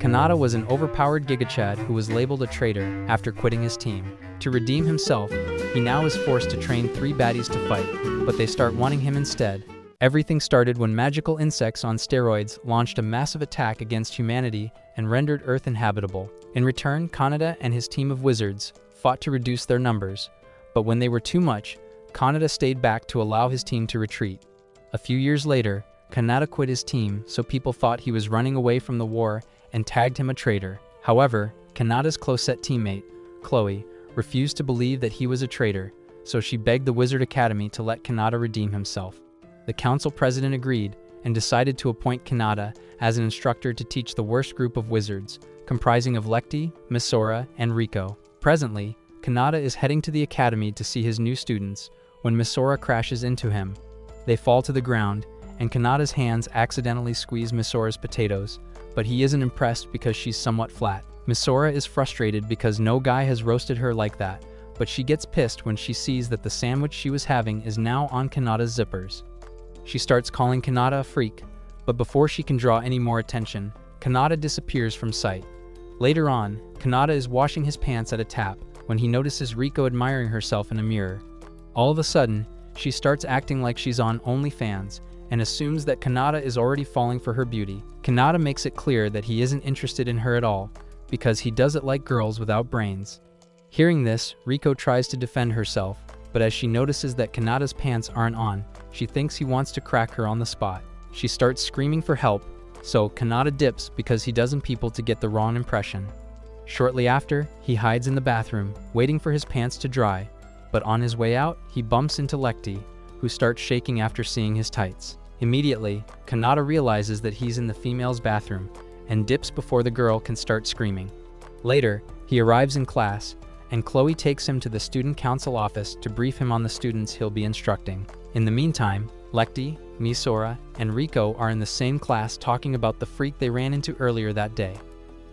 Kannata was an overpowered gigachad who was labeled a traitor after quitting his team. To redeem himself, he now is forced to train 3 baddies to fight, but they start wanting him instead. Everything started when magical insects on steroids launched a massive attack against humanity and rendered Earth inhabitable. In return, Kannata and his team of wizards fought to reduce their numbers, but when they were too much, Kannata stayed back to allow his team to retreat. A few years later, Kannata quit his team, so people thought he was running away from the war and tagged him a traitor. However, Kannata's close-set teammate, Chloe, refused to believe that he was a traitor, so she begged the Wizard Academy to let Kannata redeem himself. The council president agreed and decided to appoint Kannata as an instructor to teach the worst group of wizards, comprising of Lekti, Misora, and Rico. Presently, Kannata is heading to the academy to see his new students when Misora crashes into him. They fall to the ground, and Kannata's hands accidentally squeeze Misora's potatoes, but he isn't impressed because she's somewhat flat. Misora is frustrated because no guy has roasted her like that, but she gets pissed when she sees that the sandwich she was having is now on Kannata's zippers. She starts calling Kannata a freak, but before she can draw any more attention, Kannata disappears from sight. Later on, Kannata is washing his pants at a tap when he notices Rico admiring herself in a mirror. All of a sudden, she starts acting like she's on OnlyFans and assumes that Kannata is already falling for her beauty. Kannata makes it clear that he isn't interested in her at all, because he doesn't like girls without brains. Hearing this, Rico tries to defend herself, but as she notices that Kannata's pants aren't on, she thinks he wants to crack her on the spot. She starts screaming for help, so Kannata dips because he doesn't want people to get the wrong impression. Shortly after, he hides in the bathroom, waiting for his pants to dry, but on his way out, he bumps into Lekti, who starts shaking after seeing his tights. Immediately, Kannata realizes that he's in the female's bathroom, and dips before the girl can start screaming. Later, he arrives in class, and Chloe takes him to the student council office to brief him on the students he'll be instructing. In the meantime, Lekti, Misora, and Rico are in the same class talking about the freak they ran into earlier that day.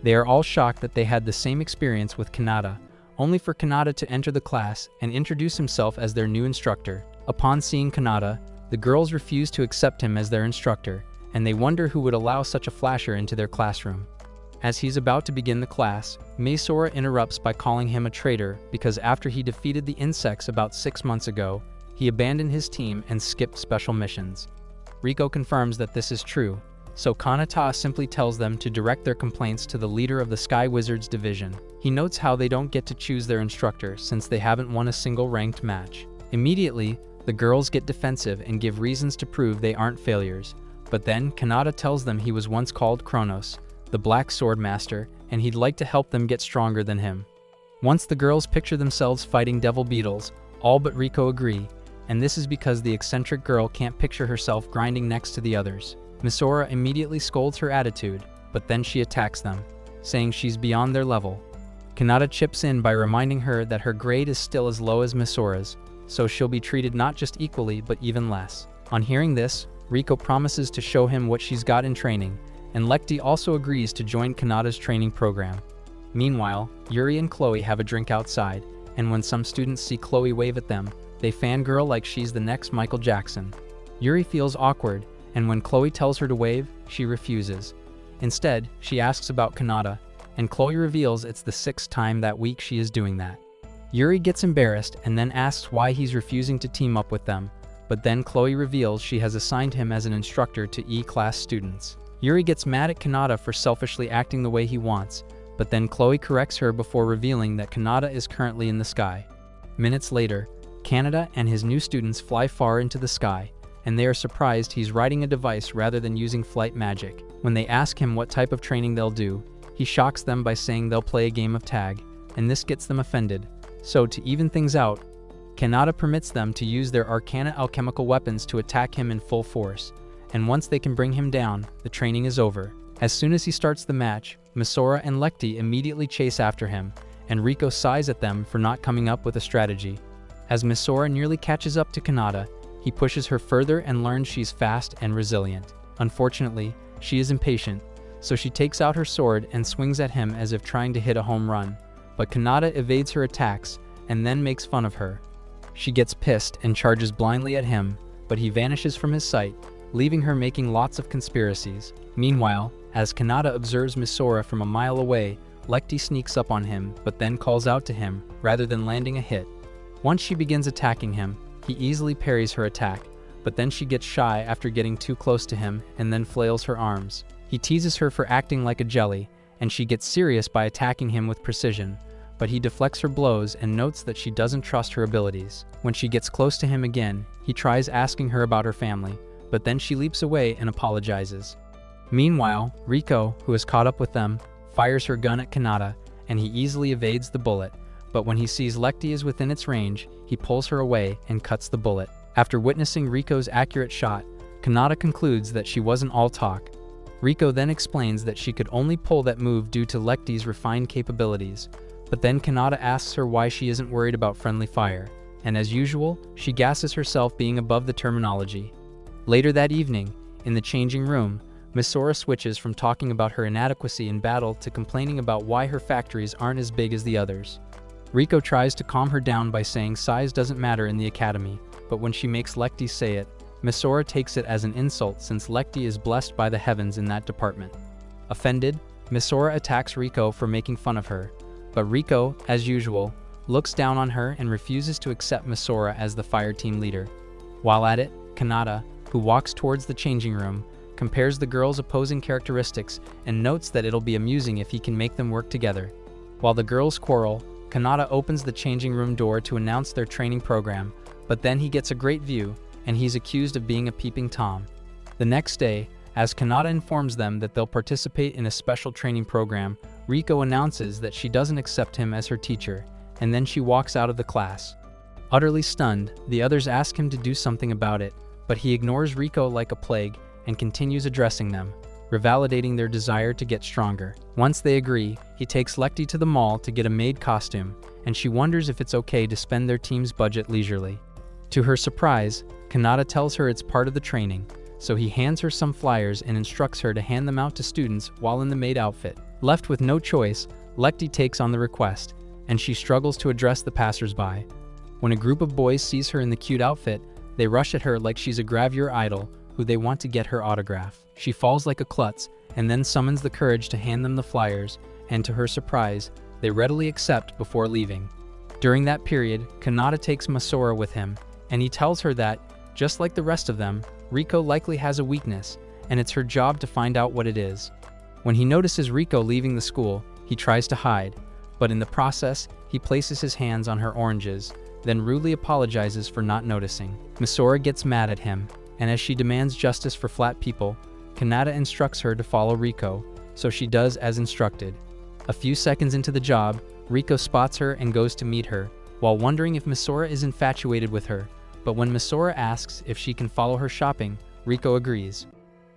They are all shocked that they had the same experience with Kannata, only for Kannata to enter the class and introduce himself as their new instructor. Upon seeing Kannata, the girls refuse to accept him as their instructor, and they wonder who would allow such a flasher into their classroom. As he's about to begin the class, Misora interrupts by calling him a traitor because after he defeated the insects about 6 months ago, he abandoned his team and skipped special missions. Rico confirms that this is true, so Kannata simply tells them to direct their complaints to the leader of the Sky Wizards division. He notes how they don't get to choose their instructor since they haven't won a single ranked match. Immediately, the girls get defensive and give reasons to prove they aren't failures, but then Kannata tells them he was once called Kronos, the Black Sword Master, and he'd like to help them get stronger than him. Once the girls picture themselves fighting devil beetles, all but Rico agree, and this is because the eccentric girl can't picture herself grinding next to the others. Misora immediately scolds her attitude, but then she attacks them, saying she's beyond their level. Kannata chips in by reminding her that her grade is still as low as Misora's, so she'll be treated not just equally but even less. On hearing this, Rico promises to show him what she's got in training, and Lekti also agrees to join Kannata's training program. Meanwhile, Yuri and Chloe have a drink outside, and when some students see Chloe wave at them, they fangirl like she's the next Michael Jackson. Yuri feels awkward, and when Chloe tells her to wave, she refuses. Instead, she asks about Kannata, and Chloe reveals it's the 6th time that week she is doing that. Yuri gets embarrassed and then asks why he's refusing to team up with them, but then Chloe reveals she has assigned him as an instructor to E-class students. Yuri gets mad at Kannata for selfishly acting the way he wants, but then Chloe corrects her before revealing that Kannata is currently in the sky. Minutes later, Kannata and his new students fly far into the sky, and they are surprised he's riding a device rather than using flight magic. When they ask him what type of training they'll do, he shocks them by saying they'll play a game of tag, and this gets them offended. So to even things out, Kannata permits them to use their arcana alchemical weapons to attack him in full force, and once they can bring him down, the training is over. As soon as he starts the match, Misora and Lekti immediately chase after him, and Rico sighs at them for not coming up with a strategy. As Misora nearly catches up to Kannata, he pushes her further and learns she's fast and resilient. Unfortunately, she is impatient, so she takes out her sword and swings at him as if trying to hit a home run, but Kannata evades her attacks and then makes fun of her. She gets pissed and charges blindly at him, but he vanishes from his sight, leaving her making lots of conspiracies. Meanwhile, As Kannata observes Misora from a mile away, Lekti sneaks up on him but then calls out to him rather than landing a hit. Once she begins attacking him, he easily parries her attack, but then she gets shy after getting too close to him and then flails her arms. He teases her for acting like a jelly, and she gets serious by attacking him with precision, but he deflects her blows and notes that she doesn't trust her abilities. When she gets close to him again, he tries asking her about her family, but then she leaps away and apologizes. Meanwhile, Riko, who has caught up with them, fires her gun at Kannata, and he easily evades the bullet, but when he sees Lekti is within its range, he pulls her away and cuts the bullet. After witnessing Riko's accurate shot, Kannata concludes that she wasn't all talk. Riko then explains that she could only pull that move due to Lekti's refined capabilities, but then Kannata asks her why she isn't worried about friendly fire, and as usual, she gasses herself being above the terminology. Later that evening, in the changing room, Misora switches from talking about her inadequacy in battle to complaining about why her factories aren't as big as the others. Riko tries to calm her down by saying size doesn't matter in the academy, but when she makes Lekti say it, Misora takes it as an insult since Lekti is blessed by the heavens in that department. Offended, Misora attacks Riko for making fun of her, but Riko, as usual, looks down on her and refuses to accept Misora as the fire team leader. While at it, Kannata, who walks towards the changing room, compares the girls' opposing characteristics and notes that it'll be amusing if he can make them work together. While the girls quarrel, Kannata opens the changing room door to announce their training program, but then he gets a great view, and he's accused of being a peeping Tom. The next day, as Kannata informs them that they'll participate in a special training program, Riko announces that she doesn't accept him as her teacher, and then she walks out of the class. Utterly stunned, the others ask him to do something about it, but he ignores Riko like a plague and continues addressing them, revalidating their desire to get stronger. Once they agree, he takes Lekti to the mall to get a maid costume, and she wonders if it's okay to spend their team's budget leisurely. To her surprise, Kannata tells her it's part of the training, so he hands her some flyers and instructs her to hand them out to students while in the maid outfit. Left with no choice, Lekti takes on the request, and she struggles to address the passersby. When a group of boys sees her in the cute outfit, they rush at her like she's a gravure idol who they want to get her autograph. She falls like a klutz and then summons the courage to hand them the flyers, and to her surprise, they readily accept before leaving. During that period, Kannata takes Misora with him, and he tells her that, just like the rest of them, Riko likely has a weakness, and it's her job to find out what it is. When he notices Riko leaving the school, he tries to hide, but in the process, he places his hands on her oranges, then rudely apologizes for not noticing. Misora gets mad at him, and as she demands justice for flat people, Kannata instructs her to follow Riko, so she does as instructed. A few seconds into the job, Riko spots her and goes to meet her, while wondering if Misora is infatuated with her, but when Misora asks if she can follow her shopping, Riko agrees.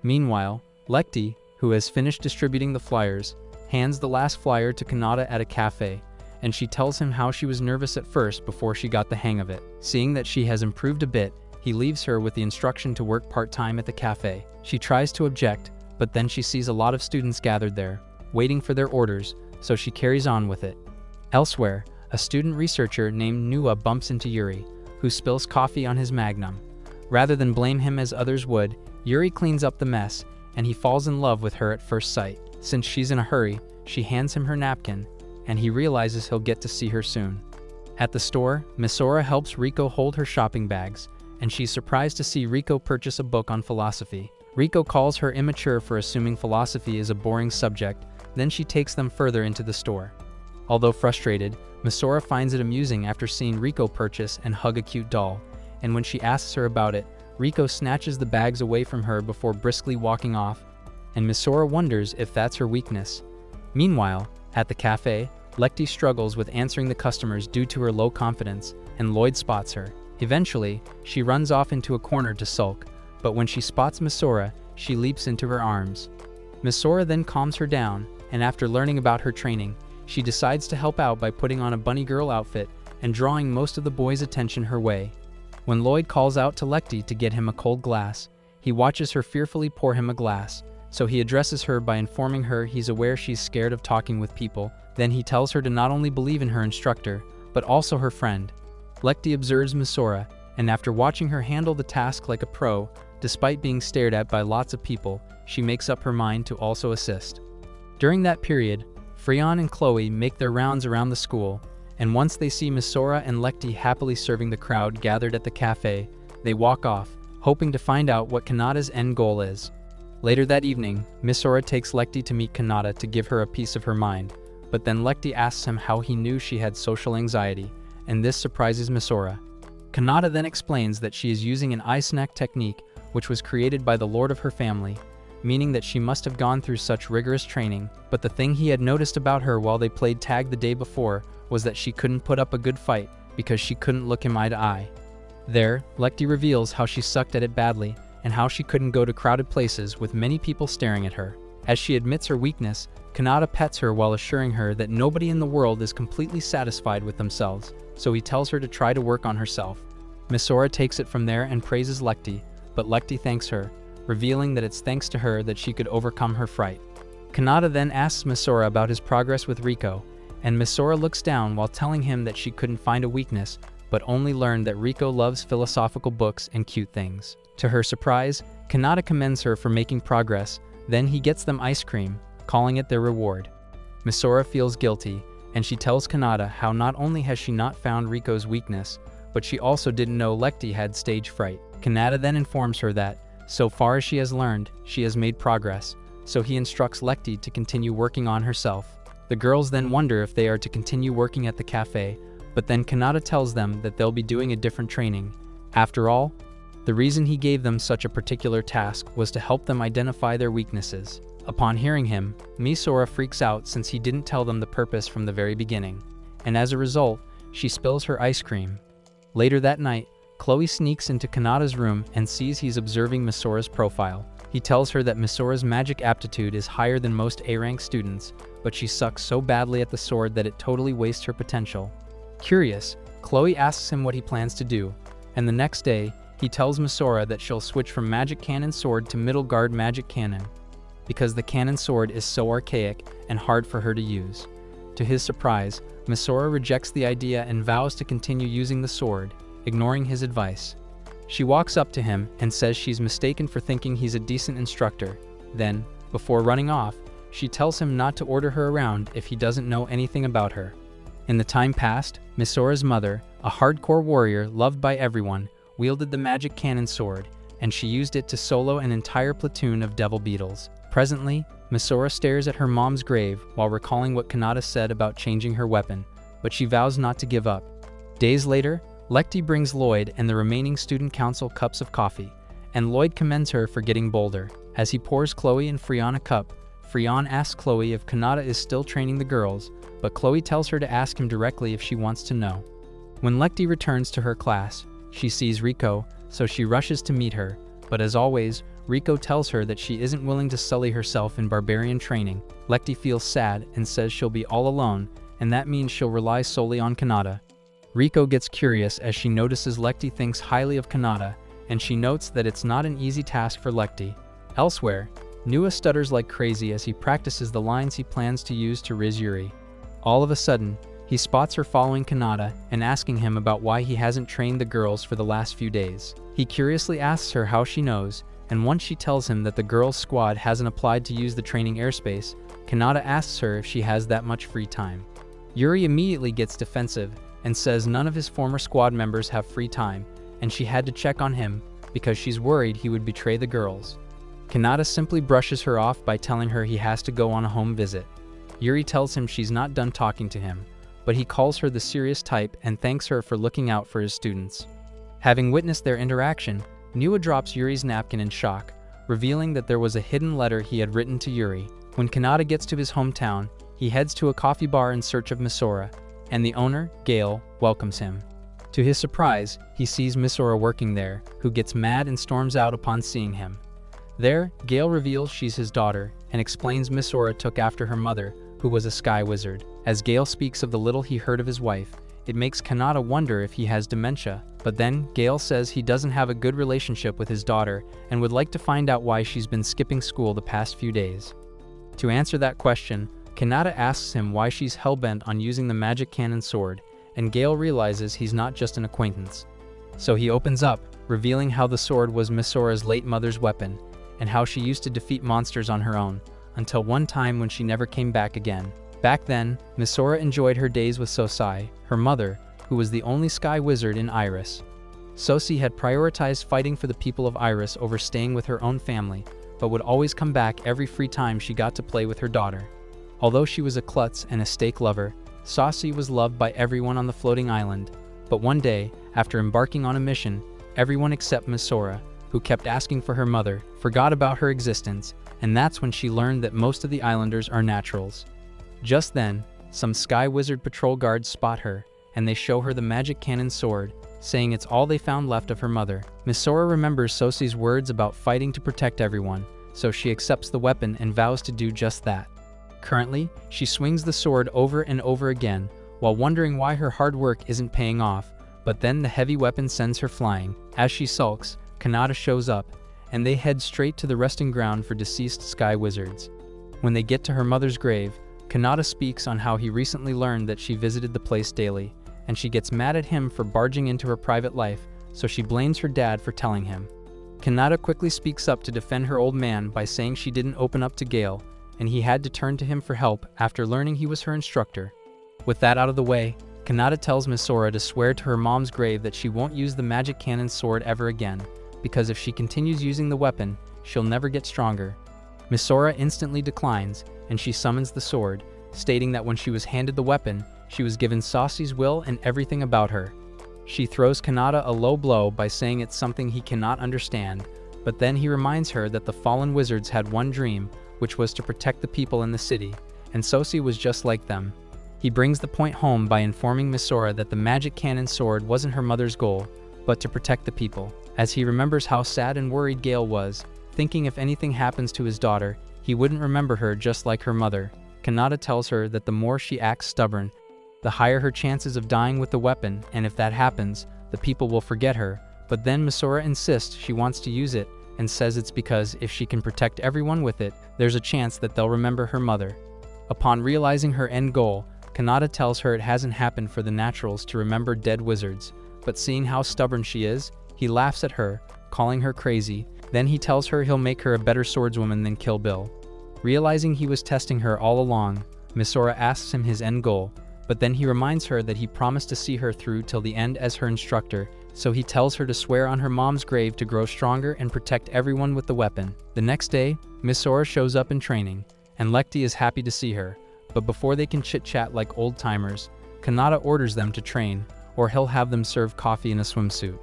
Meanwhile, Lekti, who has finished distributing the flyers, hands the last flyer to Kannata at a cafe, and she tells him how she was nervous at first before she got the hang of it. Seeing that she has improved a bit, he leaves her with the instruction to work part-time at the cafe. She tries to object, but then she sees a lot of students gathered there, waiting for their orders, so she carries on with it. Elsewhere, a student researcher named Nua bumps into Yuri, who spills coffee on his magnum. Rather than blame him as others would, Yuri cleans up the mess, and he falls in love with her at first sight. Since she's in a hurry, she hands him her napkin, and he realizes he'll get to see her soon. At the store, Misora helps Riko hold her shopping bags, and she's surprised to see Riko purchase a book on philosophy. Riko calls her immature for assuming philosophy is a boring subject, then she takes them further into the store. Although frustrated, Misora finds it amusing after seeing Riko purchase and hug a cute doll, and when she asks her about it, Riko snatches the bags away from her before briskly walking off, and Misora wonders if that's her weakness. Meanwhile, at the cafe, Lekti struggles with answering the customers due to her low confidence, and Lloyd spots her. Eventually, she runs off into a corner to sulk, but when she spots Misora, she leaps into her arms. Misora then calms her down, and after learning about her training, she decides to help out by putting on a bunny girl outfit and drawing most of the boys' attention her way. When Lloyd calls out to Lekti to get him a cold glass, he watches her fearfully pour him a glass, so he addresses her by informing her he's aware she's scared of talking with people. Then he tells her to not only believe in her instructor, but also her friend. Lekti observes Misora, and after watching her handle the task like a pro, Despite being stared at by lots of people, she makes up her mind to also assist. During that period, Freon and Chloe make their rounds around the school, and once they see Misora and Lecty happily serving the crowd gathered at the cafe, they walk off, hoping to find out what Kannata's end goal is. Later that evening, Misora takes Lecty to meet Kannata to give her a piece of her mind, but then Lecty asks him how he knew she had social anxiety, and this surprises Misora. Kannata then explains that she is using an eye snack technique which was created by the lord of her family, meaning that she must have gone through such rigorous training, but the thing he had noticed about her while they played tag the day before was that she couldn't put up a good fight because she couldn't look him eye to eye. There, Lecty reveals how she sucked at it badly and how she couldn't go to crowded places with many people staring at her. As she admits her weakness, Kannata pets her while assuring her that nobody in the world is completely satisfied with themselves, so he tells her to try to work on herself. Misora takes it from there and praises Lecty, but Lecty thanks her, revealing that it's thanks to her that she could overcome her fright. Kannata then asks Misora about his progress with Riko, and Misora looks down while telling him that she couldn't find a weakness, but only learned that Riko loves philosophical books and cute things. To her surprise, Kannata commends her for making progress, then he gets them ice cream, calling it their reward. Misora feels guilty, and she tells Kannata how not only has she not found Riko's weakness, but she also didn't know Lecty had stage fright. Kannata then informs her that, so far as she has learned, she has made progress, so he instructs Lecty to continue working on herself. The girls then wonder if they are to continue working at the cafe, but then Kannata tells them that they'll be doing a different training. After all, the reason he gave them such a particular task was to help them identify their weaknesses. Upon hearing him, Misora freaks out since he didn't tell them the purpose from the very beginning, and as a result, she spills her ice cream. Later that night, Chloe sneaks into Kannata's room and sees he's observing Misora's profile. He tells her that Misora's magic aptitude is higher than most A-rank students, but she sucks so badly at the sword that it totally wastes her potential. Curious, Chloe asks him what he plans to do, and the next day, he tells Misora that she'll switch from magic cannon sword to middle guard magic cannon, because the cannon sword is so archaic and hard for her to use. To his surprise, Misora rejects the idea and vows to continue using the sword, ignoring his advice. She walks up to him and says she's mistaken for thinking he's a decent instructor. Then, before running off, she tells him not to order her around if he doesn't know anything about her. In the time past, Misora's mother, a hardcore warrior loved by everyone, wielded the magic cannon sword, and she used it to solo an entire platoon of devil beetles. Presently, Misora stares at her mom's grave while recalling what Kannata said about changing her weapon, but she vows not to give up. Days later, Lecty brings Lloyd and the remaining student council cups of coffee, and Lloyd commends her for getting bolder. As he pours Chloe and Freon a cup, Freon asks Chloe if Kannata is still training the girls, but Chloe tells her to ask him directly if she wants to know. When Lecty returns to her class, she sees Riko, so she rushes to meet her, but as always, Riko tells her that she isn't willing to sully herself in barbarian training. Lecty feels sad and says she'll be all alone, and that means she'll rely solely on Kannata. Riko gets curious as she notices Lecty thinks highly of Kannata, and she notes that it's not an easy task for Lecty. Elsewhere, Nua stutters like crazy as he practices the lines he plans to use to riz Yuri. All of a sudden, he spots her following Kannata and asking him about why he hasn't trained the girls for the last few days. He curiously asks her how she knows, and once she tells him that the girls' squad hasn't applied to use the training airspace, Kannata asks her if she has that much free time. Yuri immediately gets defensive and says none of his former squad members have free time, and she had to check on him because she's worried he would betray the girls. Kannata simply brushes her off by telling her he has to go on a home visit. Yuri tells him she's not done talking to him, but he calls her the serious type and thanks her for looking out for his students. Having witnessed their interaction, Nua drops Yuri's napkin in shock, revealing that there was a hidden letter he had written to Yuri. When Kannata gets to his hometown, he heads to a coffee bar in search of Misora, and the owner, Gale, welcomes him. To his surprise, he sees Misora working there, who gets mad and storms out upon seeing him. There, Gale reveals she's his daughter and explains Misora took after her mother, who was a sky wizard. As Gale speaks of the little he heard of his wife, it makes Kannata wonder if he has dementia, but then Gale says he doesn't have a good relationship with his daughter and would like to find out why she's been skipping school the past few days. To answer that question, Kannata asks him why she's hellbent on using the magic cannon sword, and Gale realizes he's not just an acquaintance. So he opens up, revealing how the sword was Misora's late mother's weapon, and how she used to defeat monsters on her own, until one time when she never came back again. Back then, Misora enjoyed her days with Sosai, her mother, who was the only sky wizard in Iris. Sosi had prioritized fighting for the people of Iris over staying with her own family, but would always come back every free time she got to play with her daughter. Although she was a klutz and a steak lover, Sosi was loved by everyone on the floating island, but one day, after embarking on a mission, everyone except Misora, who kept asking for her mother, forgot about her existence, and that's when she learned that most of the islanders are naturals. Just then, some Sky Wizard patrol guards spot her, and they show her the magic cannon sword, saying it's all they found left of her mother. Misora remembers Sosi's words about fighting to protect everyone, so she accepts the weapon and vows to do just that. Currently, she swings the sword over and over again, while wondering why her hard work isn't paying off, but then the heavy weapon sends her flying. As she sulks, Kannata shows up, and they head straight to the resting ground for deceased Sky Wizards. When they get to her mother's grave, Kannata speaks on how he recently learned that she visited the place daily, and she gets mad at him for barging into her private life, so she blames her dad for telling him. Kannata quickly speaks up to defend her old man by saying she didn't open up to Gale, and he had to turn to him for help after learning he was her instructor. With that out of the way, Kannata tells Misora to swear to her mom's grave that she won't use the magic cannon sword ever again, because if she continues using the weapon, she'll never get stronger. Misora instantly declines, and she summons the sword, stating that when she was handed the weapon, she was given Sosi's will and everything about her. She throws Kannata a low blow by saying it's something he cannot understand, but then he reminds her that the fallen wizards had one dream, which was to protect the people in the city, and Sosi was just like them. He brings the point home by informing Misora that the magic cannon sword wasn't her mother's goal, but to protect the people. As he remembers how sad and worried Gale was, thinking if anything happens to his daughter, he wouldn't remember her just like her mother, Kannata tells her that the more she acts stubborn, the higher her chances of dying with the weapon, and if that happens, the people will forget her. But then Misora insists she wants to use it, and says it's because if she can protect everyone with it, there's a chance that they'll remember her mother. Upon realizing her end goal, Kannata tells her it hasn't happened for the naturals to remember dead wizards, but seeing how stubborn she is, he laughs at her, calling her crazy. Then he tells her he'll make her a better swordswoman than Kill Bill. Realizing he was testing her all along, Misora asks him his end goal, but then he reminds her that he promised to see her through till the end as her instructor, so he tells her to swear on her mom's grave to grow stronger and protect everyone with the weapon. The next day, Misora shows up in training, and Lekti is happy to see her, but before they can chit-chat like old-timers, Kannata orders them to train, or he'll have them serve coffee in a swimsuit.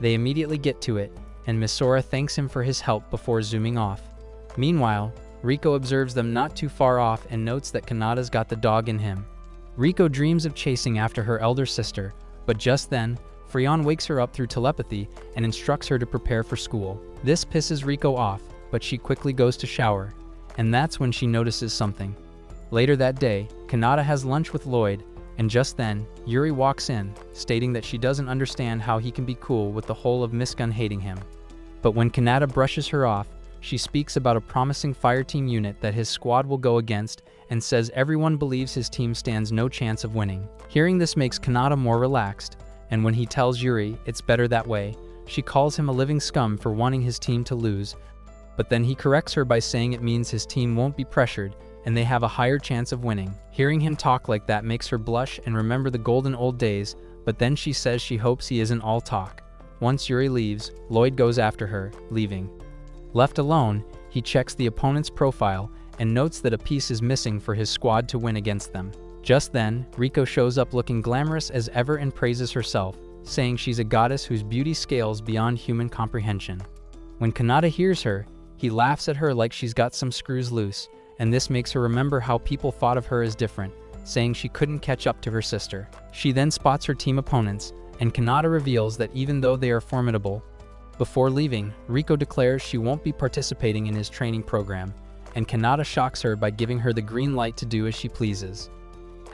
They immediately get to it, and Misora thanks him for his help before zooming off. Meanwhile, Riko observes them not too far off and notes that Kannata's got the dog in him. Riko dreams of chasing after her elder sister, but just then, Freon wakes her up through telepathy and instructs her to prepare for school. This pisses Riko off, but she quickly goes to shower, and that's when she notices something. Later that day, Kannata has lunch with Lloyd, and just then, Yuri walks in, stating that she doesn't understand how he can be cool with the whole of Misgun hating him. But when Kannata brushes her off, she speaks about a promising fireteam unit that his squad will go against and says everyone believes his team stands no chance of winning. Hearing this makes Kannata more relaxed, and when he tells Yuri it's better that way, she calls him a living scum for wanting his team to lose, but then he corrects her by saying it means his team won't be pressured and they have a higher chance of winning. Hearing him talk like that makes her blush and remember the golden old days, but then she says she hopes he isn't all talk. Once Yuri leaves, Lloyd goes after her, leaving. Left alone, he checks the opponent's profile and notes that a piece is missing for his squad to win against them. Just then, Riko shows up looking glamorous as ever and praises herself, saying she's a goddess whose beauty scales beyond human comprehension. When Kannata hears her, he laughs at her like she's got some screws loose, and this makes her remember how people thought of her as different, saying she couldn't catch up to her sister. She then spots her team opponents, and Kannata reveals that even though they are formidable, before leaving, Riko declares she won't be participating in his training program, and Kannata shocks her by giving her the green light to do as she pleases.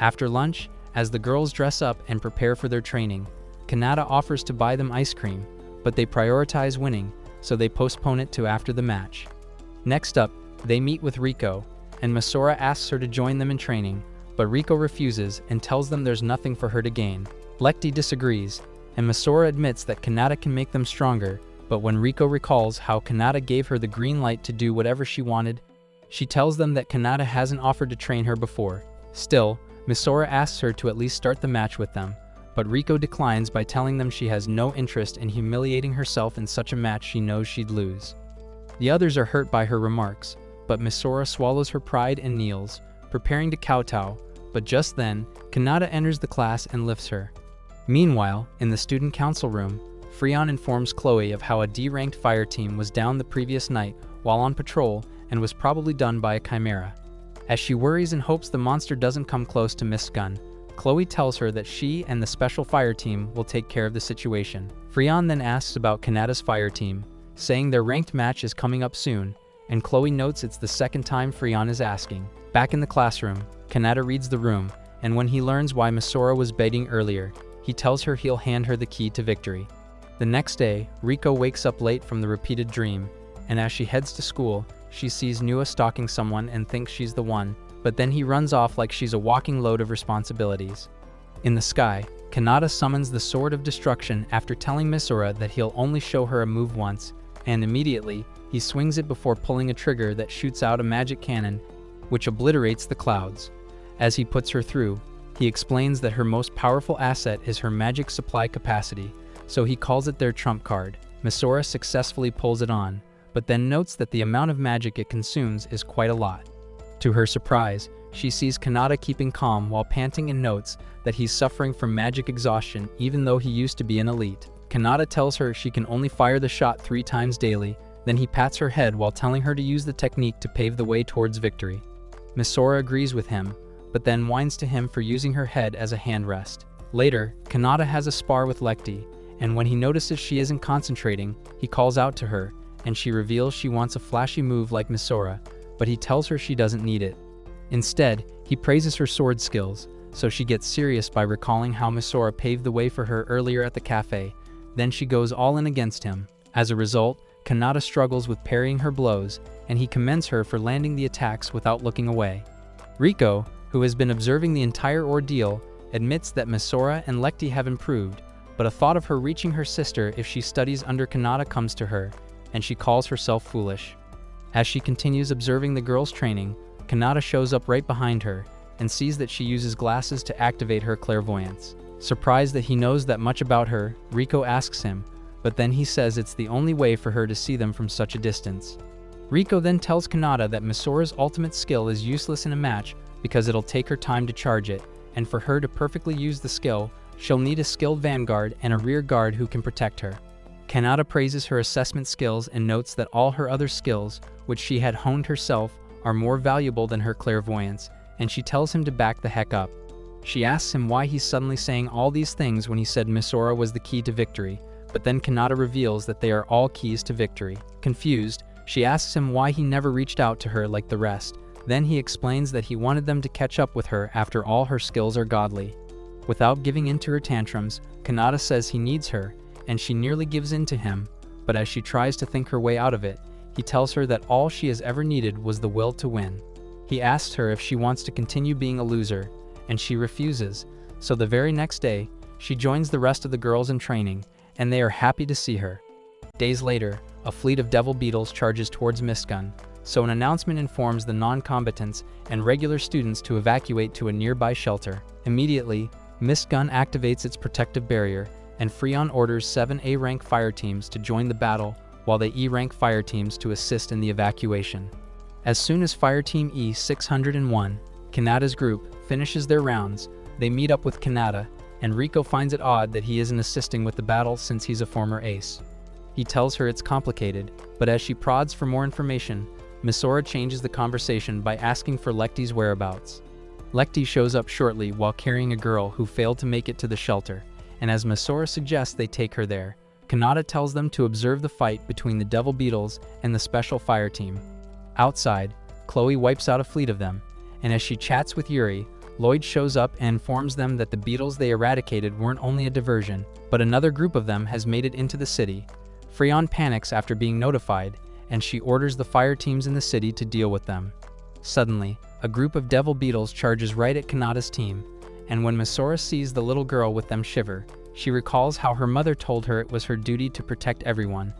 After lunch, as the girls dress up and prepare for their training, Kannata offers to buy them ice cream, but they prioritize winning, so they postpone it to after the match. Next up, they meet with Riko, and Misora asks her to join them in training, but Riko refuses and tells them there's nothing for her to gain. Lekti disagrees, and Misora admits that Kannata can make them stronger, but when Riko recalls how Kannata gave her the green light to do whatever she wanted, she tells them that Kannata hasn't offered to train her before. Still, Misora asks her to at least start the match with them, but Riko declines by telling them she has no interest in humiliating herself in such a match she knows she'd lose. The others are hurt by her remarks, but Misora swallows her pride and kneels, preparing to kowtow, but just then, Kannata enters the class and lifts her. Meanwhile, in the student council room, Freon informs Chloe of how a D-ranked fire team was down the previous night while on patrol and was probably done by a chimera. As she worries and hopes the monster doesn't come close to Miss Gunn, Chloe tells her that she and the special fire team will take care of the situation. Freon then asks about Kannata's fire team, saying their ranked match is coming up soon, and Chloe notes it's the second time Freon is asking. Back in the classroom, Kannata reads the room, and when he learns why Misora was baiting earlier, he tells her he'll hand her the key to victory. The next day, Riko wakes up late from the repeated dream, and as she heads to school, she sees Nua stalking someone and thinks she's the one, but then he runs off like she's a walking load of responsibilities. In the sky, Kannata summons the Sword of Destruction after telling Misora that he'll only show her a move once, and immediately, he swings it before pulling a trigger that shoots out a magic cannon, which obliterates the clouds. As he puts her through, he explains that her most powerful asset is her magic supply capacity, so he calls it their trump card. Misora successfully pulls it on, but then notes that the amount of magic it consumes is quite a lot. To her surprise, she sees Kannata keeping calm while panting and notes that he's suffering from magic exhaustion even though he used to be an elite. Kannata tells her she can only fire the shot 3 times daily, then he pats her head while telling her to use the technique to pave the way towards victory. Misora agrees with him, but then whines to him for using her head as a handrest. Later, Kannata has a spar with Lekti, and when he notices she isn't concentrating, he calls out to her, and she reveals she wants a flashy move like Misora, but he tells her she doesn't need it. Instead, he praises her sword skills, so she gets serious by recalling how Misora paved the way for her earlier at the cafe. Then she goes all in against him. As a result, Kannata struggles with parrying her blows, and he commends her for landing the attacks without looking away. Riko, who has been observing the entire ordeal, admits that Misora and Lekti have improved, but a thought of her reaching her sister if she studies under Kannata comes to her, and she calls herself foolish. As she continues observing the girl's training, Kannata shows up right behind her and sees that she uses glasses to activate her clairvoyance. Surprised that he knows that much about her, Riko asks him, but then he says it's the only way for her to see them from such a distance. Riko then tells Kannata that Misora's ultimate skill is useless in a match because it'll take her time to charge it, and for her to perfectly use the skill, she'll need a skilled vanguard and a rear guard who can protect her. Kannata praises her assessment skills and notes that all her other skills, which she had honed herself, are more valuable than her clairvoyance, and she tells him to back the heck up. She asks him why he's suddenly saying all these things when he said Misora was the key to victory, but then Kannata reveals that they are all keys to victory. Confused, she asks him why he never reached out to her like the rest. Then he explains that he wanted them to catch up with her after all her skills are godly. Without giving in to her tantrums, Kannata says he needs her, and she nearly gives in to him, but as she tries to think her way out of it, he tells her that all she has ever needed was the will to win. He asks her if she wants to continue being a loser, and she refuses, so the very next day, she joins the rest of the girls in training, and they are happy to see her. Days later, a fleet of devil beetles charges towards Mistgun, so an announcement informs the non-combatants and regular students to evacuate to a nearby shelter. Immediately, Mistgun activates its protective barrier, and Freon orders 7 A-rank fire teams to join the battle, while the E-rank fire teams to assist in the evacuation. As soon as Fire Team E-601, Kannata's group, finishes their rounds, they meet up with Kannata, and Riko finds it odd that he isn't assisting with the battle since he's a former ace. He tells her it's complicated, but as she prods for more information, Misora changes the conversation by asking for Lekti's whereabouts. Lekti shows up shortly while carrying a girl who failed to make it to the shelter, and as Misora suggests they take her there, Kannata tells them to observe the fight between the Devil Beetles and the Special Fire Team. Outside, Chloe wipes out a fleet of them, and as she chats with Yuri, Lloyd shows up and informs them that the beetles they eradicated weren't only a diversion, but another group of them has made it into the city. Freon panics after being notified, and she orders the fire teams in the city to deal with them. Suddenly, a group of devil beetles charges right at Kannata's team, and when Misora sees the little girl with them shiver, She recalls how her mother told her it was her duty to protect everyone.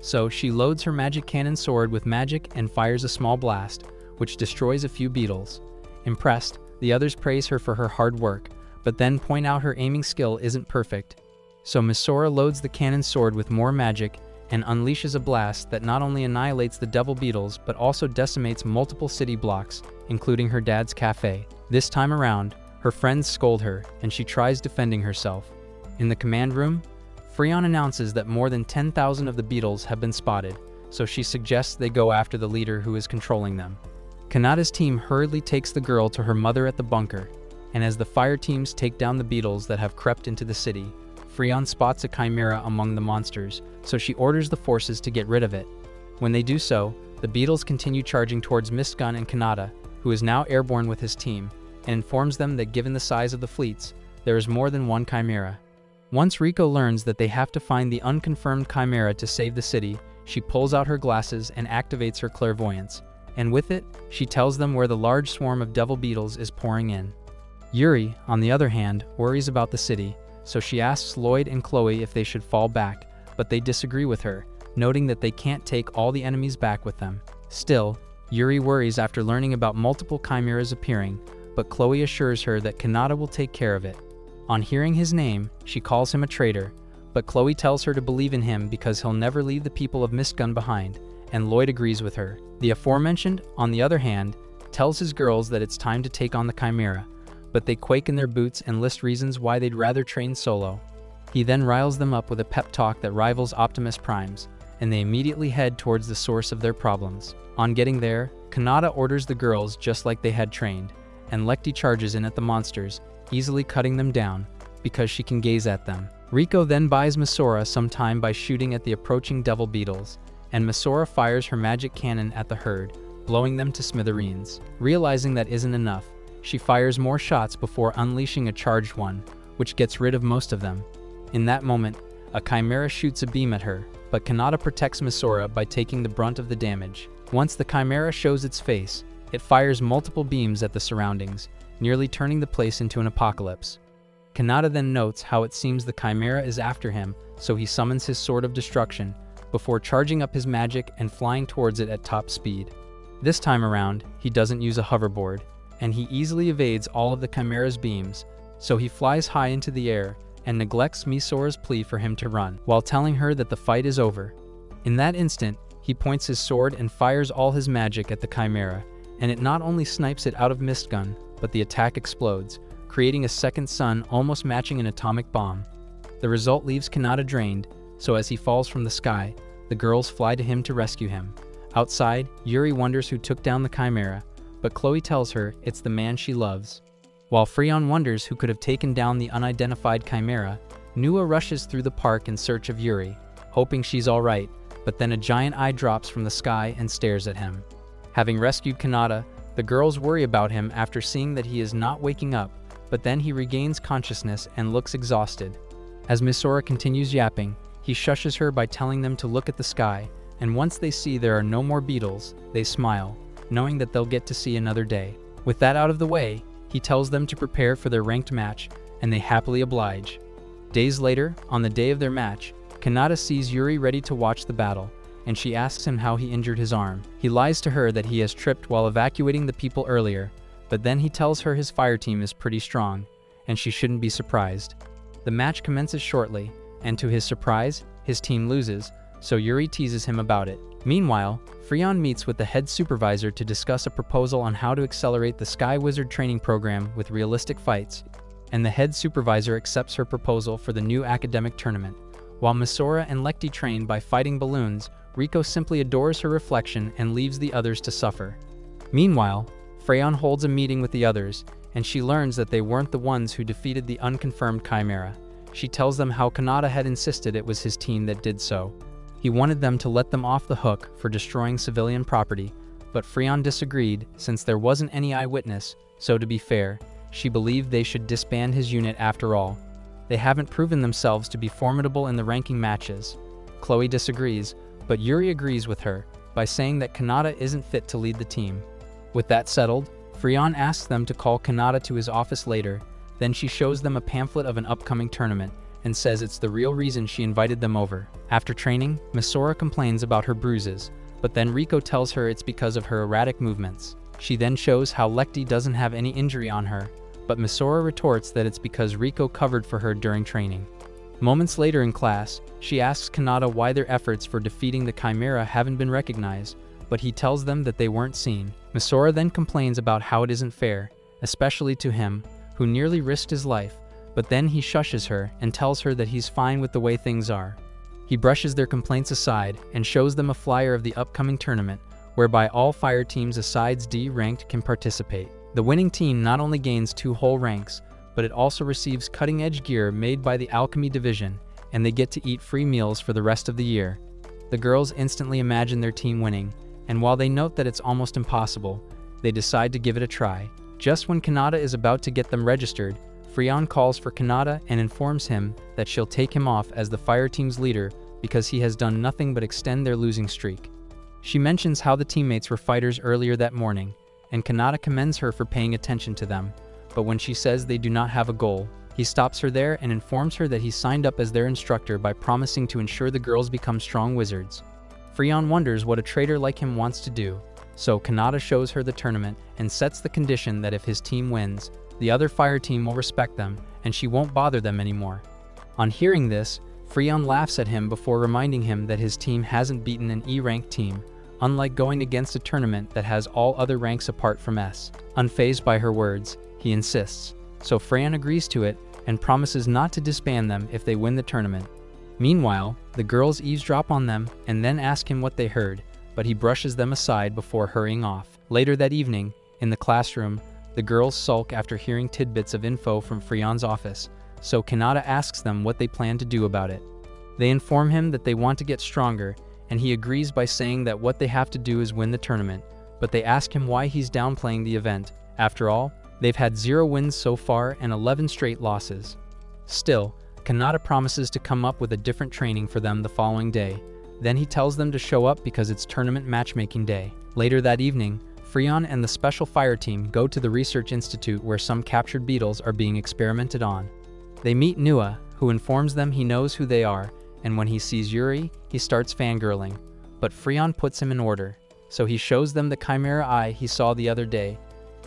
So she loads her magic cannon sword with magic and fires a small blast, which destroys a few beetles. Impressed, the others praise her for her hard work, but then point out her aiming skill isn't perfect. So Misora loads the cannon sword with more magic and unleashes a blast that not only annihilates the devil beetles but also decimates multiple city blocks, including her dad's cafe. This time around, her friends scold her, and she tries defending herself. In the command room, Freon announces that more than 10,000 of the beetles have been spotted, so she suggests they go after the leader who is controlling them. Kannata's team hurriedly takes the girl to her mother at the bunker, and as the fire teams take down the beetles that have crept into the city, Freon spots a chimera among the monsters, so she orders the forces to get rid of it. When they do so, the beetles continue charging towards Mistgun and Kannata, who is now airborne with his team, and informs them that given the size of the fleets, there is more than one chimera. Once Rico learns that they have to find the unconfirmed chimera to save the city, she pulls out her glasses and activates her clairvoyance, and with it, she tells them where the large swarm of devil beetles is pouring in. Yuri, on the other hand, worries about the city, so she asks Lloyd and Chloe if they should fall back, but they disagree with her, noting that they can't take all the enemies back with them. Still, Yuri worries after learning about multiple chimeras appearing, but Chloe assures her that Kannata will take care of it. On hearing his name, she calls him a traitor, but Chloe tells her to believe in him because he'll never leave the people of Mistgun behind, and Lloyd agrees with her. The aforementioned, on the other hand, tells his girls that it's time to take on the chimera, but they quake in their boots and list reasons why they'd rather train solo. He then riles them up with a pep talk that rivals Optimus Prime's, and they immediately head towards the source of their problems. On getting there, Kannata orders the girls just like they had trained, and Lecty charges in at the monsters, easily cutting them down, because she can gaze at them. Rico then buys Misora some time by shooting at the approaching devil beetles, and Misora fires her magic cannon at the herd, blowing them to smithereens. Realizing that isn't enough, she fires more shots before unleashing a charged one, which gets rid of most of them. In that moment, a chimera shoots a beam at her, but Kannata protects Misora by taking the brunt of the damage. Once the chimera shows its face, it fires multiple beams at the surroundings, nearly turning the place into an apocalypse. Kannata then notes how it seems the chimera is after him, so he summons his Sword of Destruction, before charging up his magic and flying towards it at top speed. This time around, he doesn't use a hoverboard, and he easily evades all of the chimera's beams, so he flies high into the air and neglects Misora's plea for him to run, while telling her that the fight is over. In that instant, he points his sword and fires all his magic at the chimera, and it not only snipes it out of Mistgun, but the attack explodes, creating a second sun almost matching an atomic bomb. The result leaves Kannata drained, so as he falls from the sky, the girls fly to him to rescue him. Outside, Yuri wonders who took down the chimera, but Chloe tells her it's the man she loves. While Freon wonders who could have taken down the unidentified chimera, Nua rushes through the park in search of Yuri, hoping she's alright, but then a giant eye drops from the sky and stares at him. Having rescued Kannata, the girls worry about him after seeing that he is not waking up, but then he regains consciousness and looks exhausted. As Misora continues yapping, he shushes her by telling them to look at the sky, and once they see there are no more beetles, they smile, knowing that they'll get to see another day. With that out of the way, he tells them to prepare for their ranked match, and they happily oblige. Days later, on the day of their match, Kannata sees Yuri ready to watch the battle, and she asks him how he injured his arm. He lies to her that he has tripped while evacuating the people earlier, but then he tells her his fire team is pretty strong, and she shouldn't be surprised. The match commences shortly, and to his surprise, his team loses, so Yuri teases him about it. Meanwhile, Freon meets with the head supervisor to discuss a proposal on how to accelerate the Sky Wizard training program with realistic fights, and the head supervisor accepts her proposal for the new academic tournament. While Misora and Lecty train by fighting balloons, Rico simply adores her reflection and leaves the others to suffer. Meanwhile, Freon holds a meeting with the others, and she learns that they weren't the ones who defeated the unconfirmed chimera. She tells them how Kannata had insisted it was his team that did so. He wanted them to let them off the hook for destroying civilian property, but Freon disagreed since there wasn't any eyewitness, so to be fair, she believed they should disband his unit after all. They haven't proven themselves to be formidable in the ranking matches. Chloe disagrees, but Yuri agrees with her by saying that Kannata isn't fit to lead the team. With that settled, Freon asks them to call Kannata to his office later, then she shows them a pamphlet of an upcoming tournament, and says it's the real reason she invited them over. After training, Misora complains about her bruises, but then Riko tells her it's because of her erratic movements. She then shows how Lecty doesn't have any injury on her, but Misora retorts that it's because Riko covered for her during training. Moments later in class, she asks Kannata why their efforts for defeating the Chimera haven't been recognized, but he tells them that they weren't seen. Misora then complains about how it isn't fair, especially to him, who nearly risked his life, but then he shushes her and tells her that he's fine with the way things are. He brushes their complaints aside and shows them a flyer of the upcoming tournament, whereby all fire teams asides D-ranked can participate. The winning team not only gains 2 whole ranks, but it also receives cutting-edge gear made by the Alchemy Division, and they get to eat free meals for the rest of the year. The girls instantly imagine their team winning, and while they note that it's almost impossible, they decide to give it a try. Just when Kannata is about to get them registered, Freon calls for Kannata and informs him that she'll take him off as the fire team's leader because he has done nothing but extend their losing streak. She mentions how the teammates were fighters earlier that morning, and Kannata commends her for paying attention to them, but when she says they do not have a goal, he stops her there and informs her that he signed up as their instructor by promising to ensure the girls become strong wizards. Freon wonders what a traitor like him wants to do, so Kannata shows her the tournament and sets the condition that if his team wins, the other fire team will respect them and she won't bother them anymore. On hearing this, Freon laughs at him before reminding him that his team hasn't beaten an E-ranked team, unlike going against a tournament that has all other ranks apart from S. Unfazed by her words, he insists, so Freon agrees to it and promises not to disband them if they win the tournament. Meanwhile, the girls eavesdrop on them and then ask him what they heard, but he brushes them aside before hurrying off. Later that evening, in the classroom, the girls sulk after hearing tidbits of info from Freon's office, so Kannata asks them what they plan to do about it. They inform him that they want to get stronger, and he agrees by saying that what they have to do is win the tournament, but they ask him why he's downplaying the event. After all, they've had 0 wins so far and 11 straight losses. Still, Kannata promises to come up with a different training for them the following day. Then he tells them to show up because it's tournament matchmaking day. Later that evening, Freon and the special fire team go to the research institute where some captured beetles are being experimented on. They meet Nua, who informs them he knows who they are, and when he sees Yuri, he starts fangirling. But Freon puts him in order, so he shows them the chimera eye he saw the other day,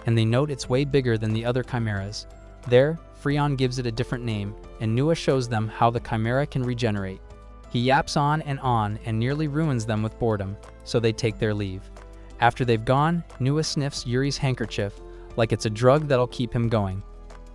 and they note it's way bigger than the other chimeras. There, Freon gives it a different name, and Nua shows them how the chimera can regenerate. He yaps on and nearly ruins them with boredom, so they take their leave. After they've gone, Nua sniffs Yuri's handkerchief, like it's a drug that'll keep him going.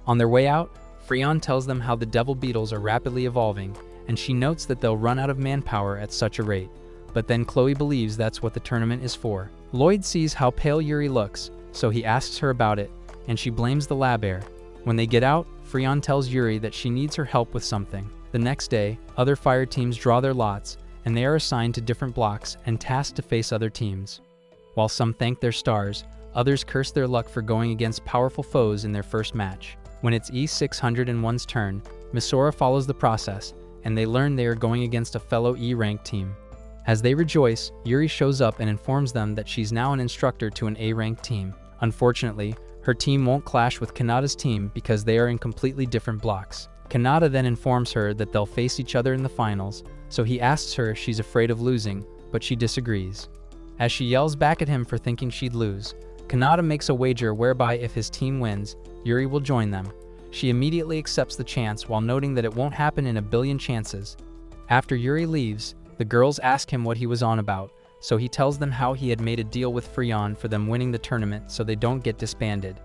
On their way out, Freon tells them how the devil beetles are rapidly evolving, and she notes that they'll run out of manpower at such a rate. But then Chloe believes that's what the tournament is for. Lloyd sees how pale Yuri looks, so he asks her about it, and she blames the lab air. When they get out, Freon tells Yuri that she needs her help with something. The next day, other fire teams draw their lots, and they are assigned to different blocks and tasked to face other teams. While some thank their stars, others curse their luck for going against powerful foes in their first match. When it's E601's turn, Misora follows the process, and they learn they are going against a fellow E-ranked team. As they rejoice, Yuri shows up and informs them that she's now an instructor to an A-ranked team. Unfortunately, her team won't clash with Kannata's team because they are in completely different blocks. Kannata then informs her that they'll face each other in the finals, so he asks her if she's afraid of losing, but she disagrees. As she yells back at him for thinking she'd lose, Kannata makes a wager whereby if his team wins, Yuri will join them. She immediately accepts the chance while noting that it won't happen in a billion chances. After Yuri leaves, the girls ask him what he was on about, so he tells them how he had made a deal with Freon for them winning the tournament so they don't get disbanded.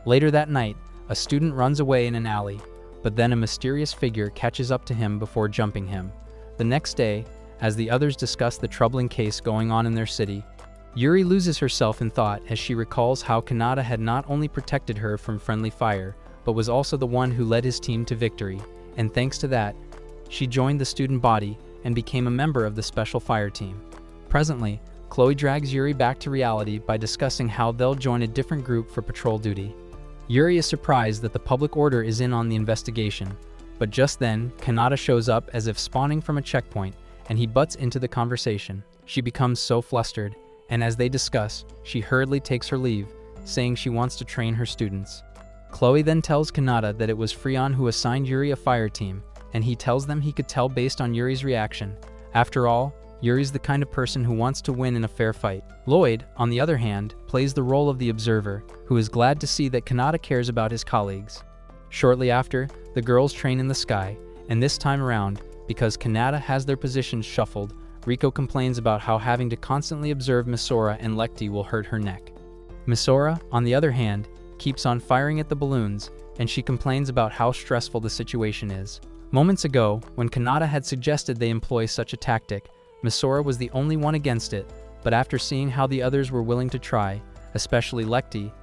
Later that night, a student runs away in an alley, but then a mysterious figure catches up to him before jumping him. The next day, as the others discuss the troubling case going on in their city, Yuri loses herself in thought as she recalls how Kannata had not only protected her from friendly fire, but was also the one who led his team to victory, and thanks to that, she joined the student body and became a member of the special fire team. Presently, Chloe drags Yuri back to reality by discussing how they'll join a different group for patrol duty. Yuri is surprised that the public order is in on the investigation, but just then, Kannata shows up as if spawning from a checkpoint, and he butts into the conversation. She becomes so flustered, and as they discuss, she hurriedly takes her leave, saying she wants to train her students. Chloe then tells Kannata that it was Freon who assigned Yuri a fire team, and he tells them he could tell based on Yuri's reaction. After all, Yuri's the kind of person who wants to win in a fair fight. Lloyd, on the other hand, plays the role of the observer, who is glad to see that Kannata cares about his colleagues. Shortly after, the girls train in the sky, and this time around, because Kannata has their positions shuffled, Riko complains about how having to constantly observe Misora and Lekti will hurt her neck. Misora, on the other hand, keeps on firing at the balloons, and she complains about how stressful the situation is. Moments ago, when Kannata had suggested they employ such a tactic, Misora was the only one against it, but after seeing how the others were willing to try, especially Lekti,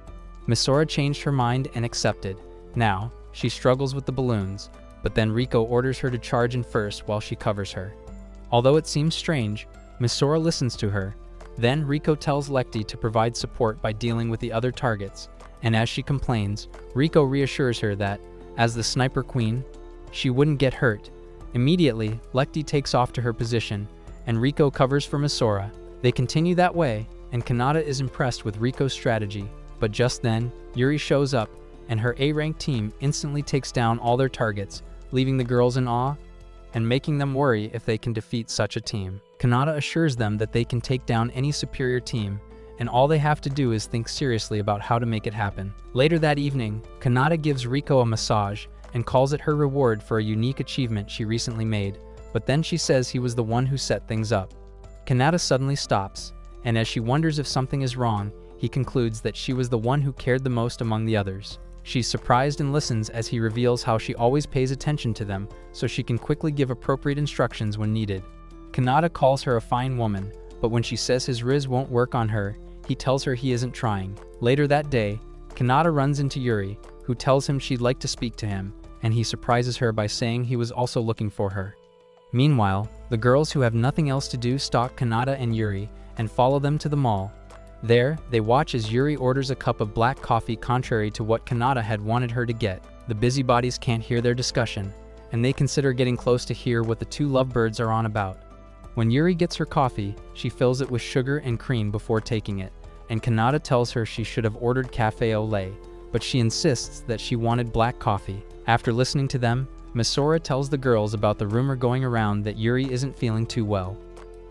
Misora changed her mind and accepted. Now, she struggles with the balloons, but then Riko orders her to charge in first while she covers her. Although it seems strange, Misora listens to her. Then Riko tells Lekti to provide support by dealing with the other targets, and as she complains, Riko reassures her that, as the sniper queen, she wouldn't get hurt. Immediately, Lekti takes off to her position, and Riko covers for Misora. They continue that way, and Kannata is impressed with Riko's strategy, but just then, Yuri shows up, and her A-rank team instantly takes down all their targets, leaving the girls in awe and making them worry if they can defeat such a team. Kannata assures them that they can take down any superior team, and all they have to do is think seriously about how to make it happen. Later that evening, Kannata gives Riko a massage and calls it her reward for a unique achievement she recently made, but then she says he was the one who set things up. Kannata suddenly stops, and as she wonders if something is wrong, he concludes that she was the one who cared the most among the others. She's surprised and listens as he reveals how she always pays attention to them so she can quickly give appropriate instructions when needed. Kannata calls her a fine woman, but when she says his riz won't work on her, he tells her he isn't trying. Later that day, Kannata runs into Yuri, who tells him she'd like to speak to him, and he surprises her by saying he was also looking for her. Meanwhile, the girls who have nothing else to do stalk Kannata and Yuri and follow them to the mall. There, they watch as Yuri orders a cup of black coffee contrary to what Kannata had wanted her to get. The busybodies can't hear their discussion, and they consider getting close to hear what the two lovebirds are on about. When Yuri gets her coffee, she fills it with sugar and cream before taking it, and Kannata tells her she should have ordered cafe au lait, but she insists that she wanted black coffee. After listening to them, Misora tells the girls about the rumor going around that Yuri isn't feeling too well.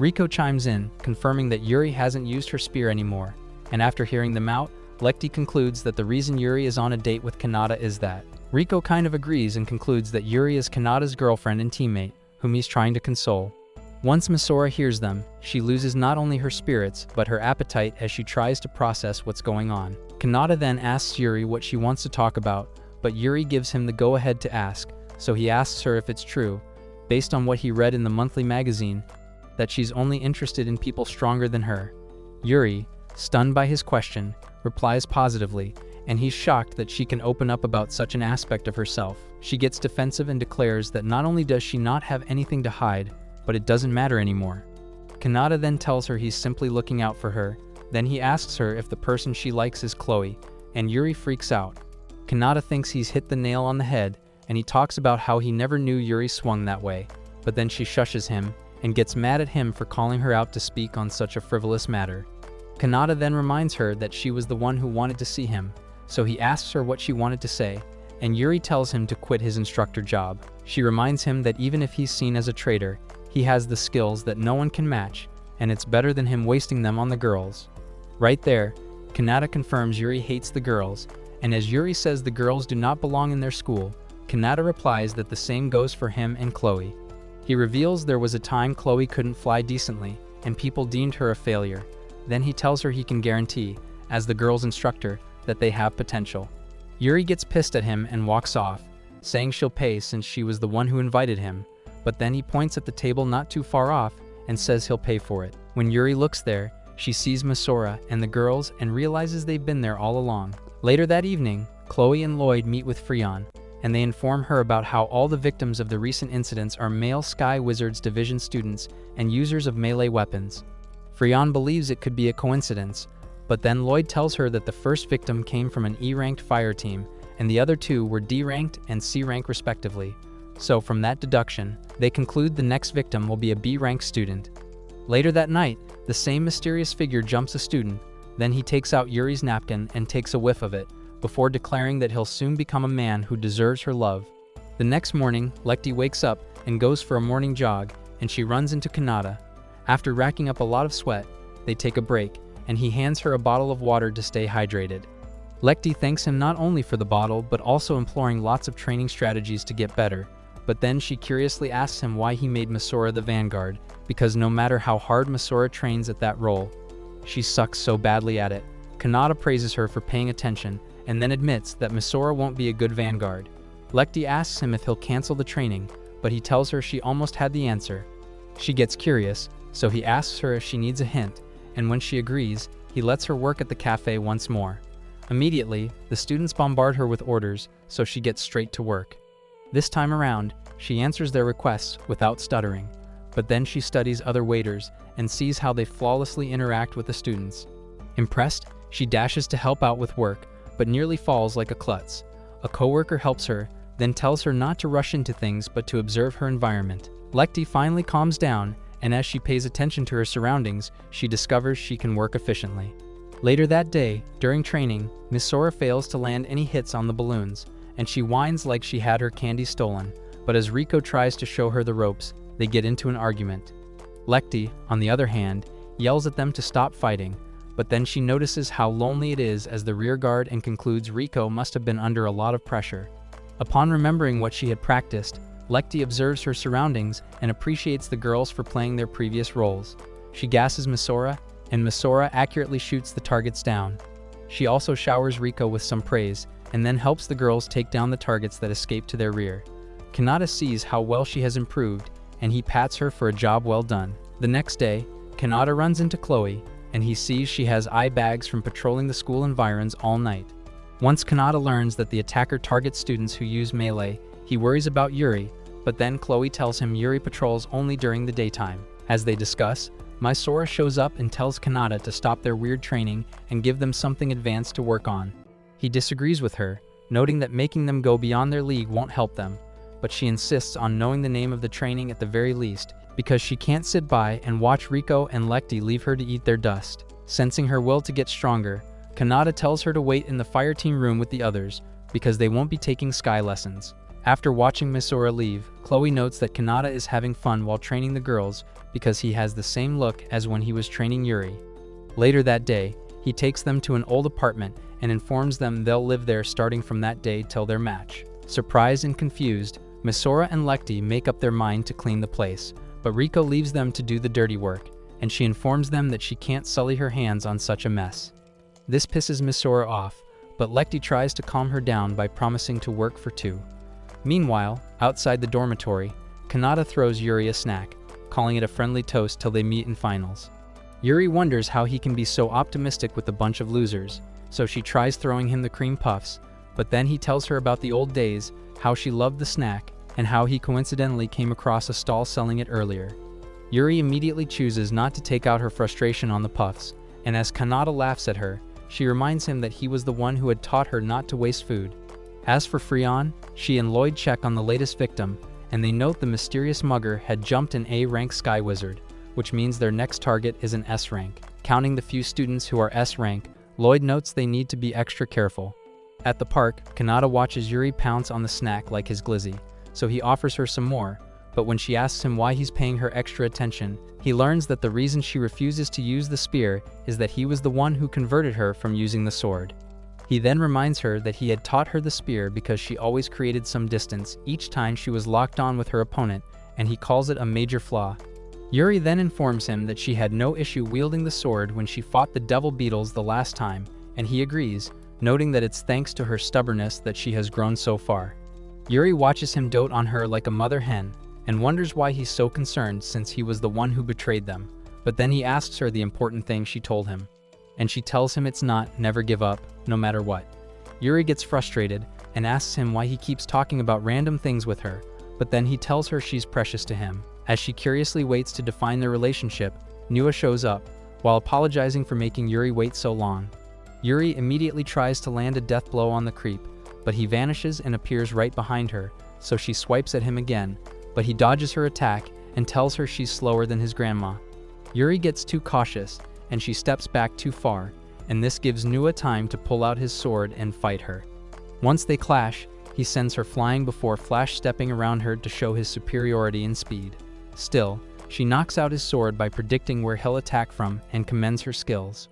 Riko chimes in, confirming that Yuri hasn't used her spear anymore, and after hearing them out, Lekti concludes that the reason Yuri is on a date with Kannata is that. Riko kind of agrees and concludes that Yuri is Kannata's girlfriend and teammate, whom he's trying to console. Once Misora hears them, she loses not only her spirits, but her appetite as she tries to process what's going on. Kannata then asks Yuri what she wants to talk about, but Yuri gives him the go-ahead to ask, so he asks her if it's true, based on what he read in the monthly magazine, that she's only interested in people stronger than her. Yuri, stunned by his question, replies positively, and he's shocked that she can open up about such an aspect of herself. She gets defensive and declares that not only does she not have anything to hide, but it doesn't matter anymore. Kannata then tells her he's simply looking out for her, then he asks her if the person she likes is Chloe, and Yuri freaks out. Kannata thinks he's hit the nail on the head, and he talks about how he never knew Yuri swung that way, but then she shushes him, and gets mad at him for calling her out to speak on such a frivolous matter. Kannata then reminds her that she was the one who wanted to see him, so he asks her what she wanted to say, and Yuri tells him to quit his instructor job. She reminds him that even if he's seen as a traitor, he has the skills that no one can match, and it's better than him wasting them on the girls. Right there, Kannata confirms Yuri hates the girls, and as Yuri says the girls do not belong in their school, Kannata replies that the same goes for him and Chloe. He reveals there was a time Chloe couldn't fly decently, and people deemed her a failure. Then he tells her he can guarantee, as the girl's instructor, that they have potential. Yuri gets pissed at him and walks off, saying she'll pay since she was the one who invited him, but then he points at the table not too far off and says he'll pay for it. When Yuri looks there, she sees Misora and the girls and realizes they've been there all along. Later that evening, Chloe and Lloyd meet with Freon, and they inform her about how all the victims of the recent incidents are male Sky Wizards Division students and users of melee weapons. Freon believes it could be a coincidence, but then Lloyd tells her that the first victim came from an E-ranked fire team, and the other two were D-ranked and C-ranked respectively. So from that deduction, they conclude the next victim will be a B-ranked student. Later that night, the same mysterious figure jumps a student, then he takes out Yuri's napkin and takes a whiff of it, before declaring that he'll soon become a man who deserves her love. The next morning, Lecty wakes up and goes for a morning jog, and she runs into Kannata. After racking up a lot of sweat, they take a break, and he hands her a bottle of water to stay hydrated. Lecty thanks him not only for the bottle but also imploring lots of training strategies to get better, but then she curiously asks him why he made Misora the vanguard, because no matter how hard Misora trains at that role, she sucks so badly at it. Kannata praises her for paying attention and then admits that Misora won't be a good vanguard. Lecty asks him if he'll cancel the training, but he tells her she almost had the answer. She gets curious, so he asks her if she needs a hint, and when she agrees, he lets her work at the cafe once more. Immediately, the students bombard her with orders, so she gets straight to work. This time around, she answers their requests without stuttering, but then she studies other waiters and sees how they flawlessly interact with the students. Impressed, she dashes to help out with work, but nearly falls like a klutz. A coworker helps her, then tells her not to rush into things but to observe her environment. Lecty finally calms down, and as she pays attention to her surroundings, she discovers she can work efficiently. Later that day, during training, Misora fails to land any hits on the balloons, and she whines like she had her candy stolen, but as Riko tries to show her the ropes, they get into an argument. Lecty, on the other hand, yells at them to stop fighting, but then she notices how lonely it is as the rear guard and concludes Riko must have been under a lot of pressure. Upon remembering what she had practiced, Lecty observes her surroundings and appreciates the girls for playing their previous roles. She gasses Misora, and Misora accurately shoots the targets down. She also showers Riko with some praise, and then helps the girls take down the targets that escape to their rear. Kannata sees how well she has improved, and he pats her for a job well done. The next day, Kannata runs into Chloe, and he sees she has eye bags from patrolling the school environs all night. Once Kannata learns that the attacker targets students who use melee, he worries about Yuri, but then Chloe tells him Yuri patrols only during the daytime. As they discuss, Misora shows up and tells Kannata to stop their weird training and give them something advanced to work on. He disagrees with her, noting that making them go beyond their league won't help them, but she insists on knowing the name of the training at the very least, because she can't sit by and watch Riko and Lecty leave her to eat their dust. Sensing her will to get stronger, Kannata tells her to wait in the fire team room with the others, because they won't be taking sky lessons. After watching Misora leave, Chloe notes that Kannata is having fun while training the girls because he has the same look as when he was training Yuri. Later that day, he takes them to an old apartment and informs them they'll live there starting from that day till their match. Surprised and confused, Misora and Lecty make up their mind to clean the place, but Riko leaves them to do the dirty work, and she informs them that she can't sully her hands on such a mess. This pisses Misora off, but Lecty tries to calm her down by promising to work for two. Meanwhile, outside the dormitory, Kannata throws Yuri a snack, calling it a friendly toast till they meet in finals. Yuri wonders how he can be so optimistic with a bunch of losers, so she tries throwing him the cream puffs, but then he tells her about the old days, how she loved the snack, and how he coincidentally came across a stall selling it earlier. Yuri immediately chooses not to take out her frustration on the puffs, and as Kannata laughs at her, she reminds him that he was the one who had taught her not to waste food. As for Freon, she and Lloyd check on the latest victim, and they note the mysterious mugger had jumped an A-rank Sky Wizard, which means their next target is an S-rank. Counting the few students who are S-rank, Lloyd notes they need to be extra careful. At the park, Kannata watches Yuri pounce on the snack like his glizzy, so he offers her some more, but when she asks him why he's paying her extra attention, he learns that the reason she refuses to use the spear is that he was the one who converted her from using the sword. He then reminds her that he had taught her the spear because she always created some distance each time she was locked on with her opponent, and he calls it a major flaw. Yuri then informs him that she had no issue wielding the sword when she fought the devil beetles the last time, and he agrees, noting that it's thanks to her stubbornness that she has grown so far. Yuri watches him dote on her like a mother hen, and wonders why he's so concerned since he was the one who betrayed them, but then he asks her the important thing she told him. And she tells him it's not, never give up, no matter what. Yuri gets frustrated and asks him why he keeps talking about random things with her, but then he tells her she's precious to him. As she curiously waits to define their relationship, Nua shows up, while apologizing for making Yuri wait so long. Yuri immediately tries to land a death blow on the creep, but he vanishes and appears right behind her, so she swipes at him again, but he dodges her attack and tells her she's slower than his grandma. Yuri gets too cautious, and she steps back too far, and this gives Nua time to pull out his sword and fight her. Once they clash, he sends her flying before flash-stepping around her to show his superiority in speed. Still, she knocks out his sword by predicting where he'll attack from and commends her skills.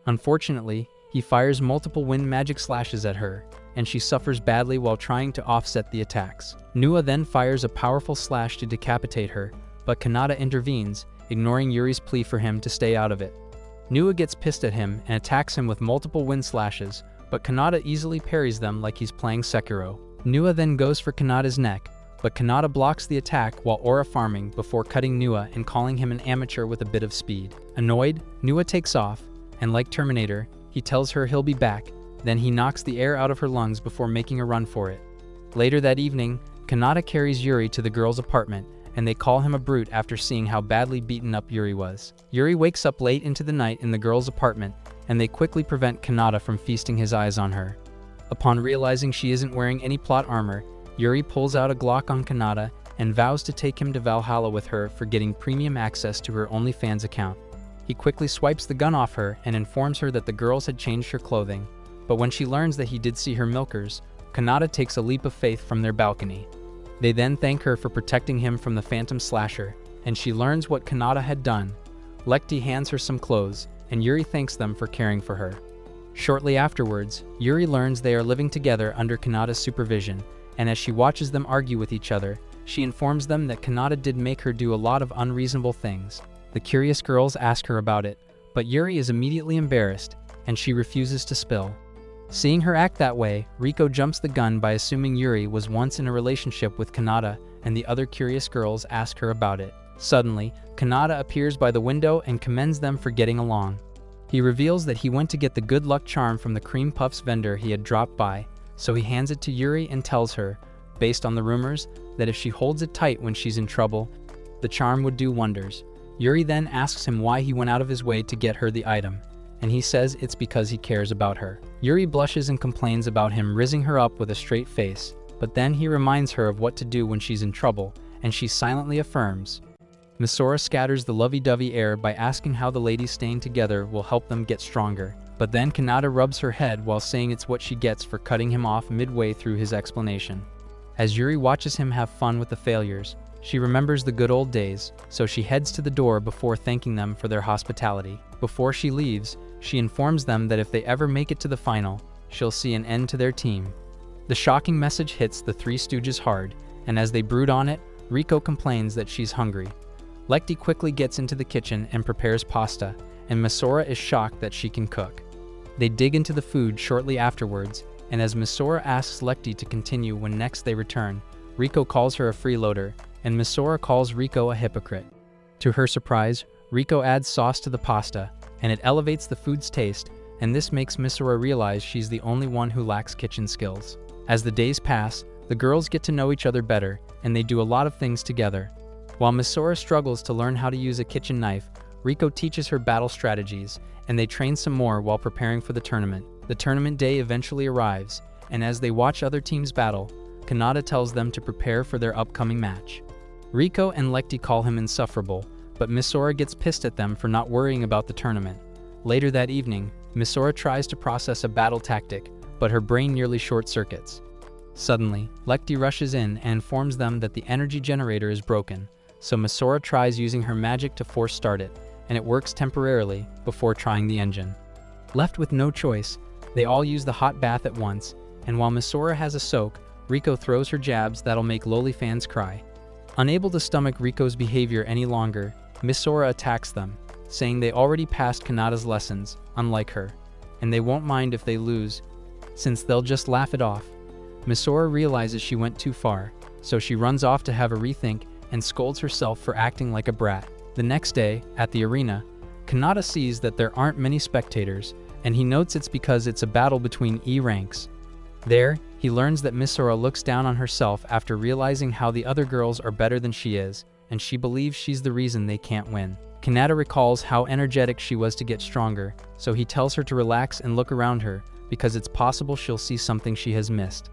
Unfortunately, he fires multiple wind magic slashes at her, and she suffers badly while trying to offset the attacks. Nua then fires a powerful slash to decapitate her, but Kannata intervenes, ignoring Yuri's plea for him to stay out of it. Nua gets pissed at him and attacks him with multiple wind slashes, but Kannata easily parries them like he's playing Sekiro. Nua then goes for Kannata's neck, but Kannata blocks the attack while aura farming before cutting Nua and calling him an amateur with a bit of speed. Annoyed, Nua takes off, and like Terminator, he tells her he'll be back, then he knocks the air out of her lungs before making a run for it. Later that evening, Kannata carries Yuri to the girl's apartment, and they call him a brute after seeing how badly beaten up Yuri was. Yuri wakes up late into the night in the girl's apartment, and they quickly prevent Kannata from feasting his eyes on her. Upon realizing she isn't wearing any plot armor, Yuri pulls out a Glock on Kannata and vows to take him to Valhalla with her for getting premium access to her OnlyFans account. He quickly swipes the gun off her and informs her that the girls had changed her clothing, but when she learns that he did see her milkers, Kannata takes a leap of faith from their balcony. They then thank her for protecting him from the Phantom Slasher, and she learns what Kannata had done. Lekti hands her some clothes, and Yuri thanks them for caring for her. Shortly afterwards, Yuri learns they are living together under Kannata's supervision, and as she watches them argue with each other, she informs them that Kannata did make her do a lot of unreasonable things. The curious girls ask her about it, but Yuri is immediately embarrassed, and she refuses to spill. Seeing her act that way, Riko jumps the gun by assuming Yuri was once in a relationship with Kannata, and the other curious girls ask her about it. Suddenly, Kannata appears by the window and commends them for getting along. He reveals that he went to get the good luck charm from the cream puffs vendor he had dropped by, so he hands it to Yuri and tells her, based on the rumors, that if she holds it tight when she's in trouble, the charm would do wonders. Yuri then asks him why he went out of his way to get her the item, and he says it's because he cares about her. Yuri blushes and complains about him rizzing her up with a straight face, but then he reminds her of what to do when she's in trouble, and she silently affirms. Misora scatters the lovey-dovey air by asking how the ladies staying together will help them get stronger, but then Kannata rubs her head while saying it's what she gets for cutting him off midway through his explanation. As Yuri watches him have fun with the failures, she remembers the good old days, so she heads to the door before thanking them for their hospitality. Before she leaves, she informs them that if they ever make it to the final, she'll see an end to their team. The shocking message hits the Three Stooges hard, and as they brood on it, Riko complains that she's hungry. Lekti quickly gets into the kitchen and prepares pasta, and Misora is shocked that she can cook. They dig into the food shortly afterwards, and as Misora asks Lekti to continue when next they return, Riko calls her a freeloader, and Misora calls Riko a hypocrite. To her surprise, Riko adds sauce to the pasta, and it elevates the food's taste, and this makes Misora realize she's the only one who lacks kitchen skills. As the days pass, the girls get to know each other better, and they do a lot of things together. While Misora struggles to learn how to use a kitchen knife, Riko teaches her battle strategies, and they train some more while preparing for the tournament. The tournament day eventually arrives, and as they watch other teams battle, Kannata tells them to prepare for their upcoming match. Riko and Lekti call him insufferable, but Misora gets pissed at them for not worrying about the tournament. Later that evening, Misora tries to process a battle tactic, but her brain nearly short-circuits. Suddenly, Lekti rushes in and informs them that the energy generator is broken, so Misora tries using her magic to force start it, and it works temporarily before trying the engine. Left with no choice, they all use the hot bath at once, and while Misora has a soak, Riko throws her jabs that'll make lowly fans cry. Unable to stomach Riko's behavior any longer, Misora attacks them, saying they already passed Kannata's lessons, unlike her, and they won't mind if they lose, since they'll just laugh it off. Misora realizes she went too far, so she runs off to have a rethink and scolds herself for acting like a brat. The next day, at the arena, Kannata sees that there aren't many spectators, and he notes it's because it's a battle between E ranks. There, he learns that Misora looks down on herself after realizing how the other girls are better than she is, and she believes she's the reason they can't win. Kannata recalls how energetic she was to get stronger, so he tells her to relax and look around her, because it's possible she'll see something she has missed.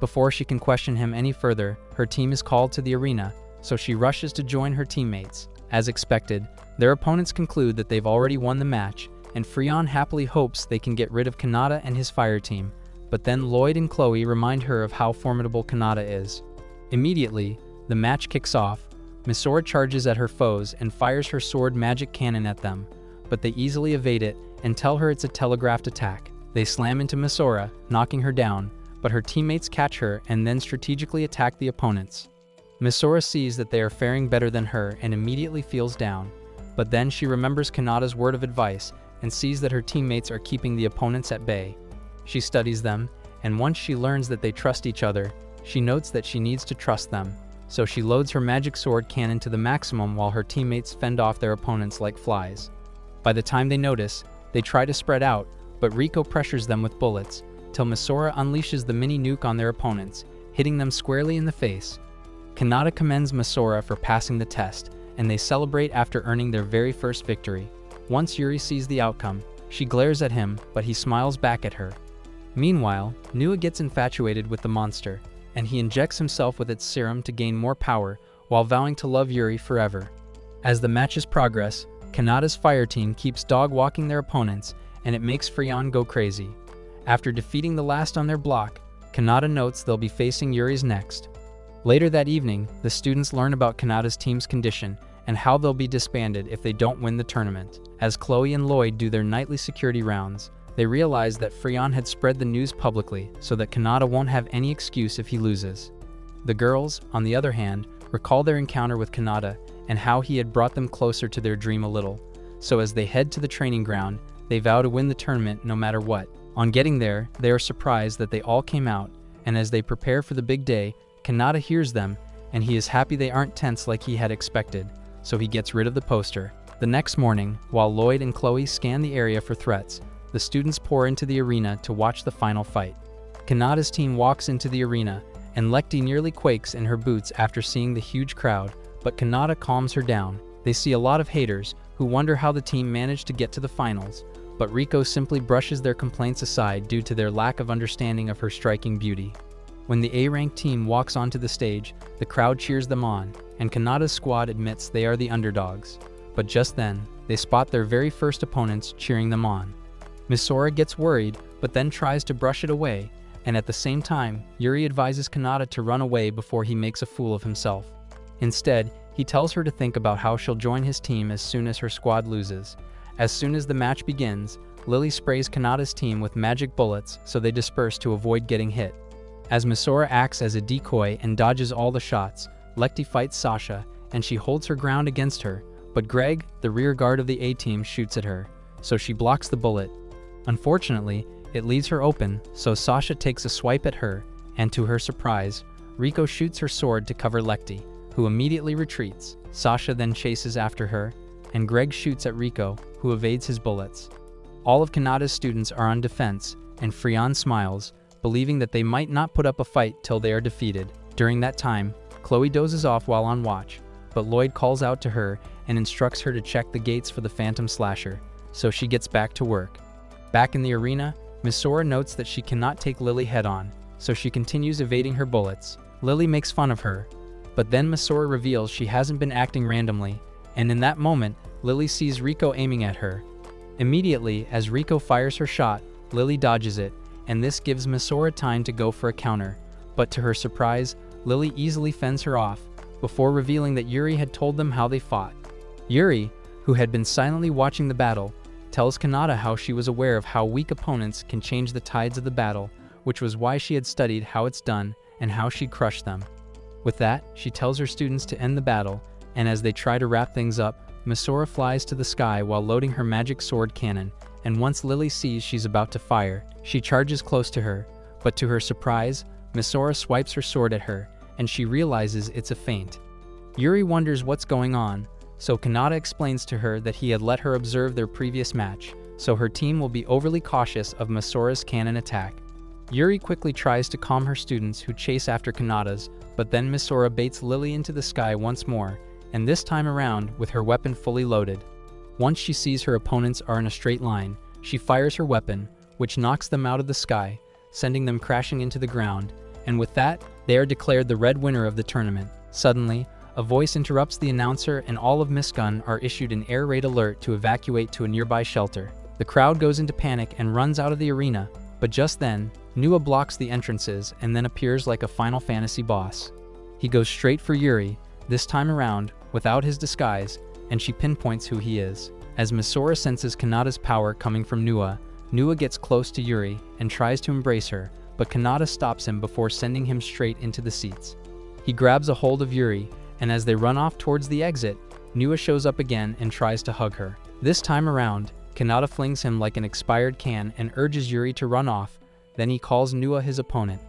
Before she can question him any further, her team is called to the arena, so she rushes to join her teammates. As expected, their opponents conclude that they've already won the match, and Freon happily hopes they can get rid of Kannata and his fire team, but then Lloyd and Chloe remind her of how formidable Kannata is. Immediately, the match kicks off. Misora charges at her foes and fires her sword magic cannon at them, but they easily evade it and tell her it's a telegraphed attack. They slam into Misora, knocking her down, but her teammates catch her and then strategically attack the opponents. Misora sees that they are faring better than her and immediately feels down, but then she remembers Kannata's word of advice and sees that her teammates are keeping the opponents at bay. She studies them, and once she learns that they trust each other, she notes that she needs to trust them, so she loads her magic sword cannon to the maximum while her teammates fend off their opponents like flies. By the time they notice, they try to spread out, but Rico pressures them with bullets, till Misora unleashes the mini nuke on their opponents, hitting them squarely in the face. Kannata commends Misora for passing the test, and they celebrate after earning their very first victory. Once Yuri sees the outcome, she glares at him, but he smiles back at her. Meanwhile, Nua gets infatuated with the monster, and he injects himself with its serum to gain more power while vowing to love Yuri forever. As the matches progress, Kannata's fire team keeps dog-walking their opponents, and it makes Freon go crazy. After defeating the last on their block, Kannata notes they'll be facing Yuri's next. Later that evening, the students learn about Kannata's team's condition and how they'll be disbanded if they don't win the tournament. As Chloe and Lloyd do their nightly security rounds, they realize that Freon had spread the news publicly so that Kannata won't have any excuse if he loses. The girls, on the other hand, recall their encounter with Kannata and how he had brought them closer to their dream a little. So as they head to the training ground, they vow to win the tournament no matter what. On getting there, they are surprised that they all came out, and as they prepare for the big day, Kannata hears them, and he is happy they aren't tense like he had expected, so he gets rid of the poster. The next morning, while Lloyd and Chloe scan the area for threats, the students pour into the arena to watch the final fight. Kannata's team walks into the arena, and Lecty nearly quakes in her boots after seeing the huge crowd, but Kannata calms her down. They see a lot of haters, who wonder how the team managed to get to the finals, but Rico simply brushes their complaints aside due to their lack of understanding of her striking beauty. When the A-rank team walks onto the stage, the crowd cheers them on, and Kannata's squad admits they are the underdogs. But just then, they spot their very first opponents cheering them on. Misora gets worried, but then tries to brush it away, and at the same time, Yuri advises Kannata to run away before he makes a fool of himself. Instead, he tells her to think about how she'll join his team as soon as her squad loses. As soon as the match begins, Lily sprays Kannata's team with magic bullets so they disperse to avoid getting hit. As Misora acts as a decoy and dodges all the shots, Lecty fights Sasha, and she holds her ground against her, but Greg, the rear guard of the A-team, shoots at her, so she blocks the bullet. Unfortunately, it leaves her open, so Sasha takes a swipe at her, and to her surprise, Rico shoots her sword to cover Lecty, who immediately retreats. Sasha then chases after her, and Greg shoots at Rico, who evades his bullets. All of Kannata's students are on defense, and Freon smiles, believing that they might not put up a fight till they are defeated. During that time, Chloe dozes off while on watch, but Lloyd calls out to her and instructs her to check the gates for the Phantom Slasher, so she gets back to work. Back in the arena, Misora notes that she cannot take Lily head-on, so she continues evading her bullets. Lily makes fun of her, but then Misora reveals she hasn't been acting randomly, and in that moment, Lily sees Rico aiming at her. Immediately, as Rico fires her shot, Lily dodges it, and this gives Misora time to go for a counter, but to her surprise, Lily easily fends her off, before revealing that Yuri had told them how they fought. Yuri, who had been silently watching the battle, tells Kannata how she was aware of how weak opponents can change the tides of the battle, which was why she had studied how it's done and how she'd crush them. With that, she tells her students to end the battle, and as they try to wrap things up, Misora flies to the sky while loading her magic sword cannon, and once Lily sees she's about to fire, she charges close to her, but to her surprise, Misora swipes her sword at her, and she realizes it's a feint. Yuri wonders what's going on, so Kannata explains to her that he had let her observe their previous match, so her team will be overly cautious of Misora's cannon attack. Yuri quickly tries to calm her students who chase after Kannata's, but then Misora baits Lily into the sky once more, and this time around with her weapon fully loaded. Once she sees her opponents are in a straight line, she fires her weapon, which knocks them out of the sky, sending them crashing into the ground, and with that, they are declared the red winner of the tournament. Suddenly, a voice interrupts the announcer and all of Misgun are issued an air raid alert to evacuate to a nearby shelter. The crowd goes into panic and runs out of the arena, But just then, Nua blocks the entrances and then appears like a Final Fantasy boss. He goes straight for Yuri, this time around, without his disguise, and she pinpoints who he is. As Misora senses Kannata's power coming from Nua, Nua gets close to Yuri and tries to embrace her, but Kannata stops him before sending him straight into the seats. He grabs a hold of Yuri, and as they run off towards the exit, Nua shows up again and tries to hug her. This time around, Kannata flings him like an expired can and urges Yuri to run off, then he calls Nua his opponent.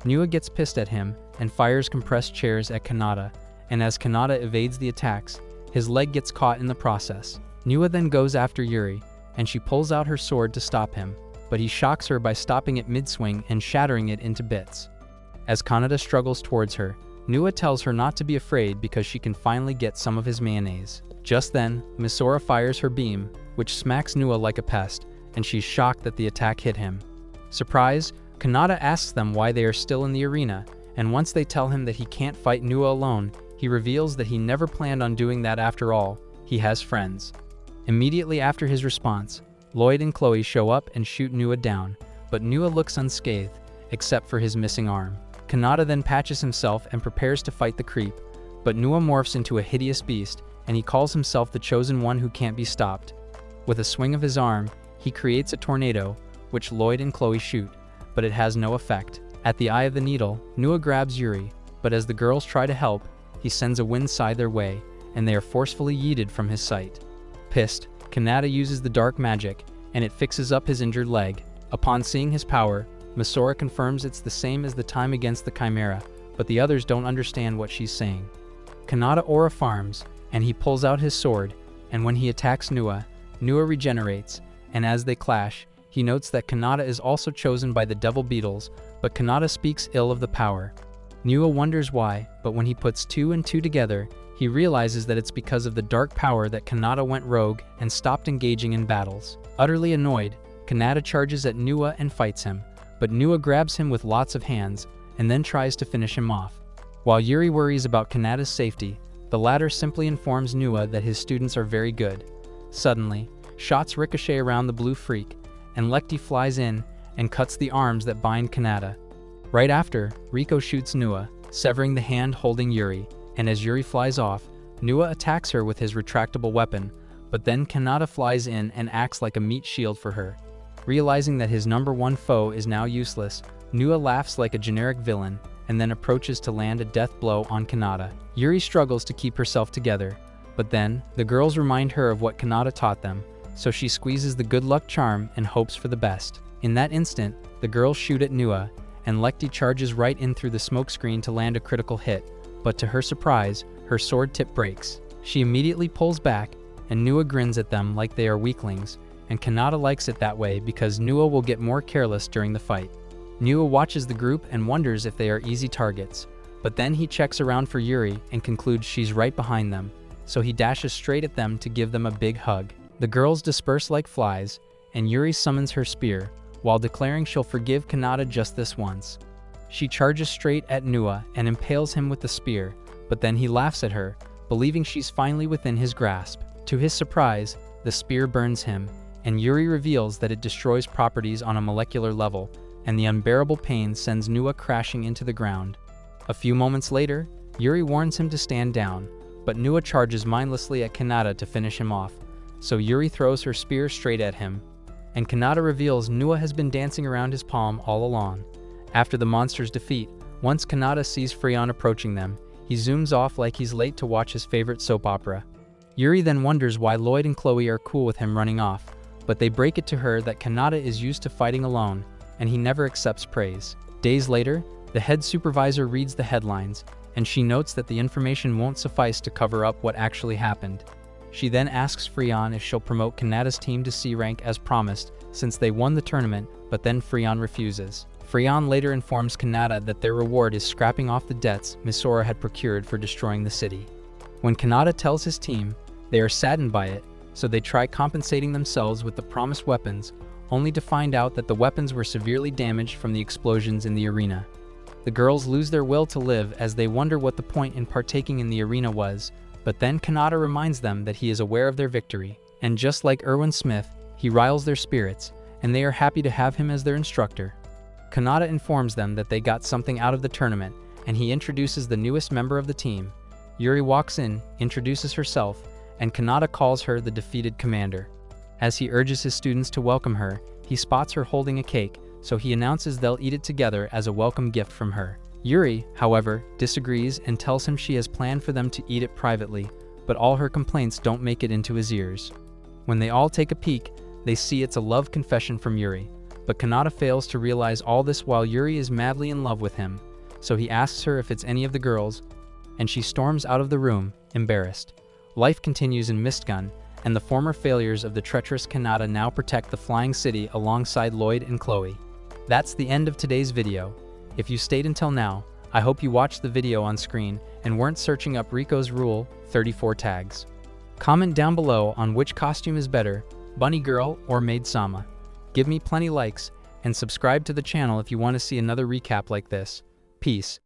Nua gets pissed at him and fires compressed chairs at Kannata, and as Kannata evades the attacks, his leg gets caught in the process. Nua then goes after Yuri, and she pulls out her sword to stop him, but he shocks her by stopping it mid-swing and shattering it into bits. As Kannata struggles towards her, Nua tells her not to be afraid because she can finally get some of his mayonnaise. Just then, Misora fires her beam, which smacks Nua like a pest, and she's shocked that the attack hit him. Surprised, Kannata asks them why they are still in the arena, and once they tell him that he can't fight Nua alone, he reveals that he never planned on doing that after all. He has friends. Immediately after his response, Lloyd and Chloe show up and shoot Nua down, but Nua looks unscathed, except for his missing arm. Kannata then patches himself and prepares to fight the creep, but Nua morphs into a hideous beast, and he calls himself the chosen one who can't be stopped. With a swing of his arm, he creates a tornado, which Lloyd and Chloe shoot, but it has no effect. At the eye of the needle, Nua grabs Yuri, but as the girls try to help, he sends a wind sigh their way, and they are forcefully yeeted from his sight. Pissed, Kannata uses the dark magic, and it fixes up his injured leg. Upon seeing his power, Misora confirms it's the same as the time against the Chimera, but the others don't understand what she's saying. Kannata aura farms, and he pulls out his sword, and when he attacks Nua, Nua regenerates, and as they clash, he notes that Kannata is also chosen by the devil beetles, but Kannata speaks ill of the power. Nua wonders why, but when he puts 2 and 2 together, he realizes that it's because of the dark power that Kannata went rogue and stopped engaging in battles. Utterly annoyed, Kannata charges at Nua and fights him, but Nua grabs him with lots of hands, and then tries to finish him off. While Yuri worries about Kannata's safety, the latter simply informs Nua that his students are very good. Suddenly, shots ricochet around the blue freak, and Lekti flies in and cuts the arms that bind Kannata. Right after, Riko shoots Nua, severing the hand holding Yuri, and as Yuri flies off, Nua attacks her with his retractable weapon, but then Kannata flies in and acts like a meat shield for her. Realizing that his #1 foe is now useless, Nua laughs like a generic villain, and then approaches to land a death blow on Kannata. Yuri struggles to keep herself together, but then, the girls remind her of what Kannata taught them, so she squeezes the good luck charm and hopes for the best. In that instant, the girls shoot at Nua, and Lekti charges right in through the smokescreen to land a critical hit, but to her surprise, her sword tip breaks. She immediately pulls back, and Nua grins at them like they are weaklings, and Kannata likes it that way because Nua will get more careless during the fight. Nua watches the group and wonders if they are easy targets, but then he checks around for Yuri and concludes she's right behind them, so he dashes straight at them to give them a big hug. The girls disperse like flies, and Yuri summons her spear, while declaring she'll forgive Kannata just this once. She charges straight at Nua and impales him with the spear, but then he laughs at her, believing she's finally within his grasp. To his surprise, the spear burns him, and Yuri reveals that it destroys properties on a molecular level, and the unbearable pain sends Nua crashing into the ground. A few moments later, Yuri warns him to stand down, but Nua charges mindlessly at Kannata to finish him off, so Yuri throws her spear straight at him, and Kannata reveals Nua has been dancing around his palm all along. After the monster's defeat, once Kannata sees Freon approaching them, he zooms off like he's late to watch his favorite soap opera. Yuri then wonders why Lloyd and Chloe are cool with him running off, but they break it to her that Kannata is used to fighting alone, and he never accepts praise. Days later, the head supervisor reads the headlines, and she notes that the information won't suffice to cover up what actually happened. She then asks Freon if she'll promote Kannata's team to C-Rank as promised, since they won the tournament, but then Freon refuses. Freon later informs Kannata that their reward is scrapping off the debts Misora had procured for destroying the city. When Kannata tells his team, they are saddened by it, so they try compensating themselves with the promised weapons, only to find out that the weapons were severely damaged from the explosions in the arena. The girls lose their will to live as they wonder what the point in partaking in the arena was, but then Kannata reminds them that he is aware of their victory, and just like Erwin Smith, he riles their spirits, and they are happy to have him as their instructor. Kannata informs them that they got something out of the tournament, and he introduces the newest member of the team. Yuri walks in, introduces herself, and Kannata calls her the defeated commander. As he urges his students to welcome her, he spots her holding a cake, so he announces they'll eat it together as a welcome gift from her. Yuri, however, disagrees and tells him she has planned for them to eat it privately, but all her complaints don't make it into his ears. When they all take a peek, they see it's a love confession from Yuri, but Kannata fails to realize all this while Yuri is madly in love with him, so he asks her if it's any of the girls, and she storms out of the room, embarrassed. Life continues in Mistgun, and the former failures of the treacherous Kannata now protect the flying city alongside Lloyd and Chloe. That's the end of today's video. If you stayed until now, I hope you watched the video on screen and weren't searching up Rico's Rule 34 tags. Comment down below on which costume is better, Bunny Girl or Maid Sama. Give me plenty likes, and subscribe to the channel if you want to see another recap like this. Peace.